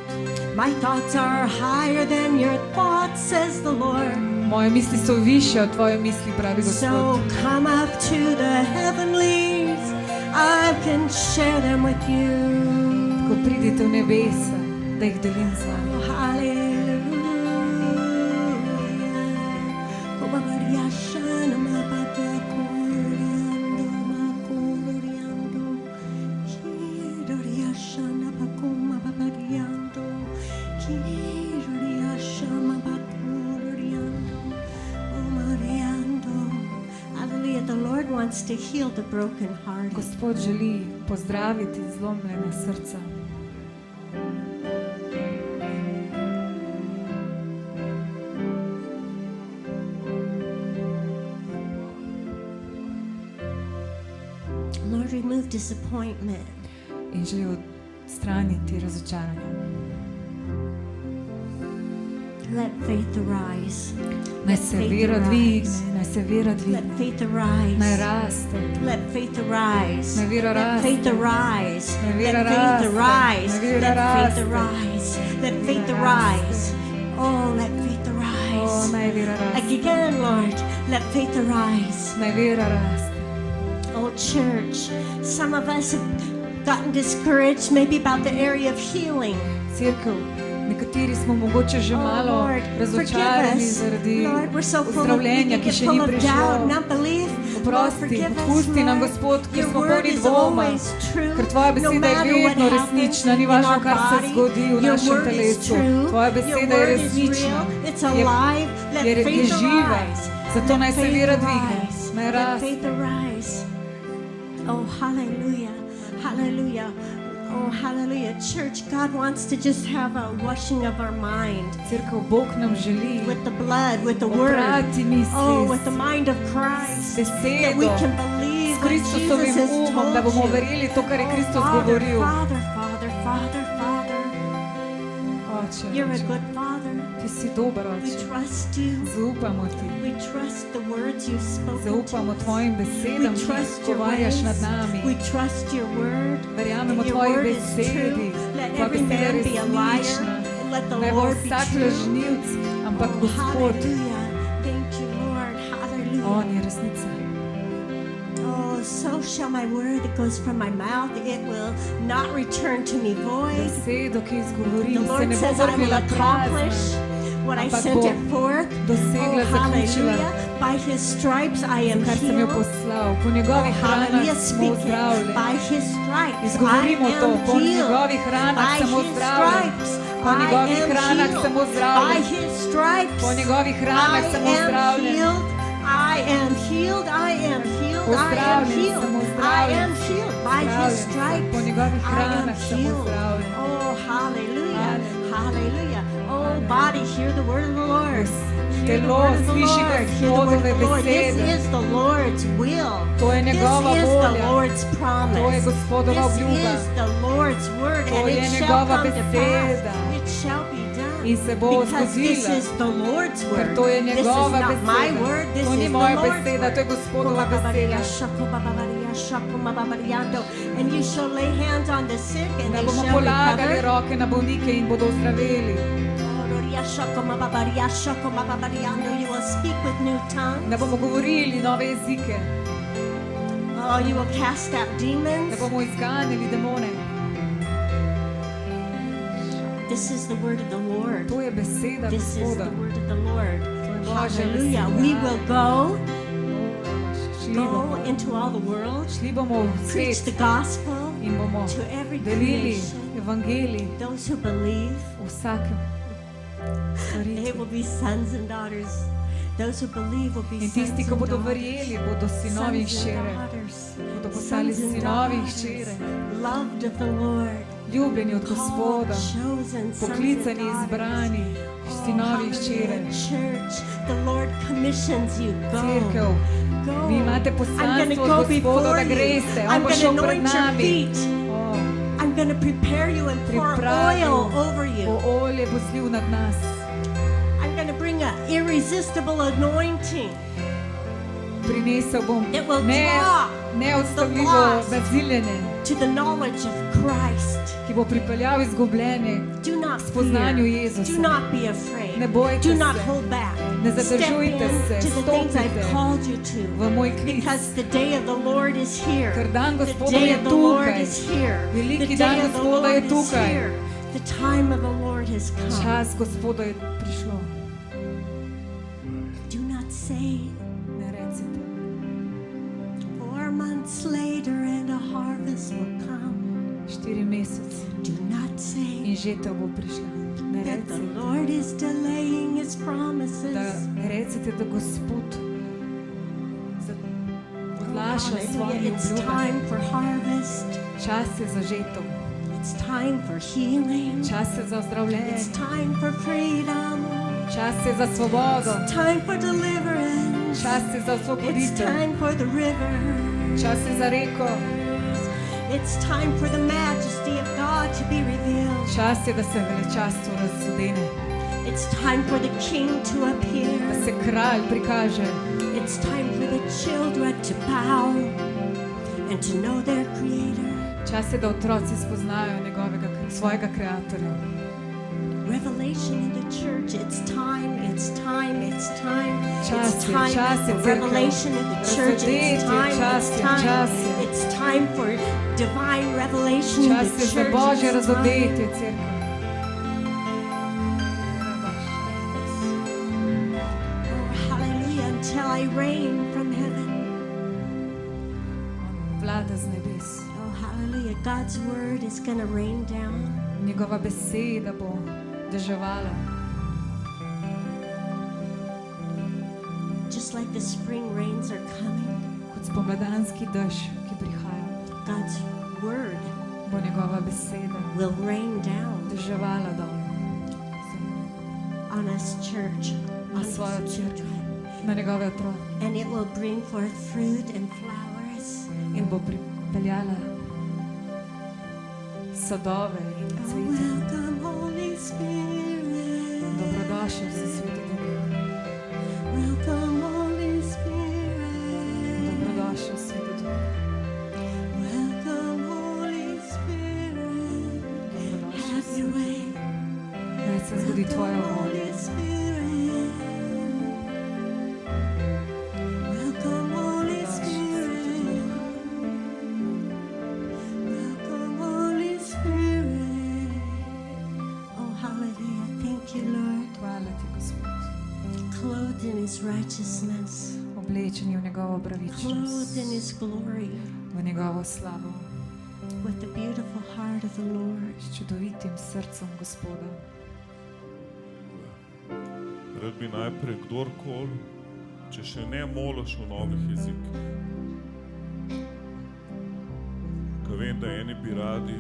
My thoughts are higher than your thoughts, says the Lord. Moje misli so više od tvoje misli, pravi So Gospod. come up to the heavenlies, I can share them with you. Ko pridite v nebesa, da jih delim z vami. Oh, hallelujah. Oh, Maria Shana, ma papa, Coriando, ma Coriando. Kiroria Shana, Pacoma, Papariando. Kiroria Shama, Pacoriando. Oh, Mariando. Hallelujah. The Lord wants to heal the brokenhearted. Gospod želi pozdraviti zlomljena srca. Lord, remove disappointment. In želi odstraniti razočaranje. Let faith arise. Naj se vera dvigne, naj se vera Let dvigne, faith arise. naj raste. Let faith arise. Naj vera Let raste. faith arise. Naj Let vera faith raste. arise. Naj vera Let faith raste. arise. Let faith vera arise. Oh, let faith O, arise. naj vera raste, Again, Lord, let faith arise. naj vera raste. Oh, church, some of us have gotten discouraged maybe about the area of healing. Cerkev, nekateri smo mogoče že Oh, malo Lord, forgive razočarani us. zaradi Lord, we're so full of, we ozdravljenja, ki get še full ni of doubt and prišlo. unbelief. Lord, Oprosti, forgive us, odpusti nam, Lord. Gospod, ker Your smo word polni is dvoma, always true, ker Tvoja no beseda je matter what vedno happens resnična, ni in važno, our kar se body. zgodi v Your našem word is telesu. true. Tvoja Your beseda je word is resnična, real. It's alive. Let je faith živa. arise. Zato Let naj se faith vera dvigne, arise. naj Let raste. faith arise. Oh, hallelujah. Hallelujah. Oh, hallelujah. Church, God wants to just have a washing of our mind Cerkev, Bog nam želi with the blood, with the word. oprati misli Oh, with the mind of Christ. s That we besedo, can believe s what Kristusovim Jesus has umom, da told bomo you. verjeli to, kar je Kristus Father, govoril. Father, Father, Father, Father. Oče, You're a Oče, good Father. Ti si dober, We Oče. trust you. Zaupamo Ti. We trust the words you've spoken to Zaupamo us. Tvojim We besedam, ki jih trust your govarjaš ways. nad nami. We trust your word. Verjamemo Your Tvoji word is besedi. true. Let Tvoja every beseda je man be a liar resnična. and let the Naj bo Lord be vsak true. lažnivec, ampak Oh, Gospod, hallelujah. Thank you, Lord. On Hallelujah. je resnica. Oh, so shall my word that goes from my mouth, it will not return to me void. Besedo, ki izgovorim, The se Lord ne bo says I will vrnila accomplish prazna, what I ampak sent bo it forth. dosegla, Oh, zaključila, hallelujah. By his stripes I am kar sem jo healed. poslal. Po Oh, njegovih hallelujah. ranah smo Speak it. ozdravljeni. By his stripes I Izgovorimo to, am po healed. njegovih ranah By sem his ozdravljen. stripes Po I njegovih am ranah healed. sem By ozdravljen. his stripes Po njegovih ranah I sem am ozdravljen. healed. I am healed. I am healed. I am Ozdravljen healed. sem, I ozdravljen am healed. By his Ozdravljen sem. stripes Po njegovih I am ranah sem healed. ozdravljen. Oh, hallelujah. Hallelujah. Hallelujah. Oh, body, hear the word of the Lord. Hear the Telo, word of the sliši Lord. Hear the word of Gospodove the Lord. This besede. is the Lord's will. To je This njegova is the volja. Lord's To je promise. Gospodova This obljuba. is the Lord's word, To and je it shall njegova come to pass. beseda. It shall be done. In se bo Because this zgodila. is the Lord's Ker word. to je This is njegova not my beseda. word. This To is ni the moja Lord's beseda, to je word. Gospodova beseda. And you shall lay hands on the sick, and Da they bomo shall polagali recover. roke na bolnike in bodo ozdraveli. You will speak with new Da tongues. bomo govorili nove jezike. Oh, you will cast out Da demons. bomo izganjali demone. This is the word of the Lord. To je beseda This is Gospoda. the word of the Lord. Božja Hallelujah. beseda. We will go Šli bomo, into all the world, šli bomo v preach svet the gospel in bomo to every delili creation. evangelij Those who believe, vsakem they stvaritvi. will be sons and daughters. Those who believe will be In sons tisti, and ki bodo daughters. verjeli, bodo sinovi in Sons and hčere. daughters. Bodo postali Sons and sinovi in daughters. hčere. Loved of the Lord. Ljubljeni od Called, Gospoda. chosen, sons and Poklicani, daughters. izbrani, sinovi in hčere. Hallelujah, church, the Lord commissions you. Go. Cerkev, Go. vi imate I'm poslanstvo gonna od go Gospoda, before da you. greste. I'm On bo gonna šel pred anoint your nami. feet. O, I'm going to prepare you and pour Pripravil oil over you. bo olje bo zlil nad nas. I'm going to bring an irresistible anointing. Prinesel bom It will draw neodstavljivo the lost. baziljenje, To the knowledge of Christ. ki bo pripeljal izgubljene. Do not Spoznanju fear. Jezusa. Do not be afraid. Ne bojte Do not se. hold back. Ne Step zadržujte se, into the things I've stopite called you v to. moj klic. Because the day of the Lord is here. Ker dan The Gospodov day je of the Lord tukaj. is here. Veliki The dan day of the Gospoda je Lord is tukaj. here. The time of the Lord has come. Čas Gospoda je prišlo. Do not say Ne recite. 4 months later and a harvest will come. 4 mesece Do not say in žetev bo prišla. Ne that the recite. Lord is delaying His promises. Ne recite, da Gospod odlaga vnašal s svojimi Hallelujah. It's obljubami. time for harvest. Čas je za žetev, It's time for healing. čas je za ozdravljenje, It's time for freedom. čas je za svobodo, It's time for deliverance. čas je za It's osvoboditev, time for the river. čas je za reko, It's time for the majesty of God to be revealed. čas je, da se veličastvo razsodene, It's time for the king to da appear. se kralj prikaže. It's time for the children to bow and to know their creator. Čas je, da otroci spoznajo svojega kreatorja. Revelation in the church. It's time, it's time, it's time. Čas It's je, time čas je, for cerkev. revelation in the church. Razodeti, It's time, čas it's je, time. čas je. It's time for divine revelation in Čas the je za church. Božje It's razodetje, cerkev. Oh, hallelujah, until I rain from heaven. On vlada z nebes. Oh, hallelujah, God's word is going to rain down. Njegova beseda bo deževala. Just like the spring rains are coming, Kot spomladanski dež, ki prihaja, God's word bo njegova beseda will rain down deževala dol on us, church, on na His svojo children. cerkev, na njegove otroke And it will bring forth fruit and flowers. in bo pripeljala sadove in Oh, cvete. welcome, Holy Spirit. Dobrodošel si, Sveti Duh. Welcome, Holy Spirit. Dobrodošel, Sveti Duh. Welcome, Holy Spirit. Dobrodošel, Have your way. naj se zgodi tvoja volja. Holy Spirit. Welcome, Holy Spirit. Welcome, Holy Spirit. Oh, hallelujah. Thank you, Lord. Hvala ti, Gospod. Clothed in His righteousness, Oblečeni v njegovo clothed in pravičnost, His glory, v njegovo slavo, with the beautiful heart of the Lord. s čudovitim srcem Gospoda. Rad bi najprej kdorkoli, če še ne moliš v novih jezikih. Ker vem, da eni bi radi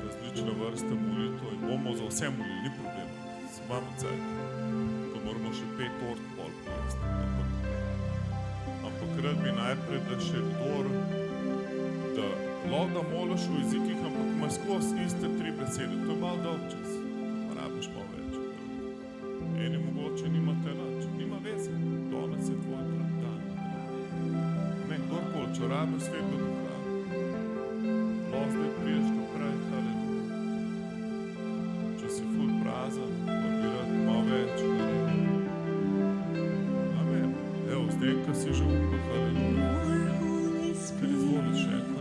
različne vrste molitev in bomo za vse molili, ni problema. Imamo cajt, ko moramo še 5 ur pol povesti. Ampak rad bi najprej, da še kdor, da lahko da moliš v jezikih, ampak imaš skozi iste 3 besede. To je malo dolg čas, rabiš malo več. Eni mogoče nimate nič, nima veze, danes je tvoj dan. Ne, kdorkoli, če rabiš Svetega Duha, lahko zdaj priješ naprej, haleluja. Če si ful prazen, pa bi rad malo več, haleluja. Amen. Evo, zdaj, ko si že upal, haleluja. Ker izvoliš še enkrat.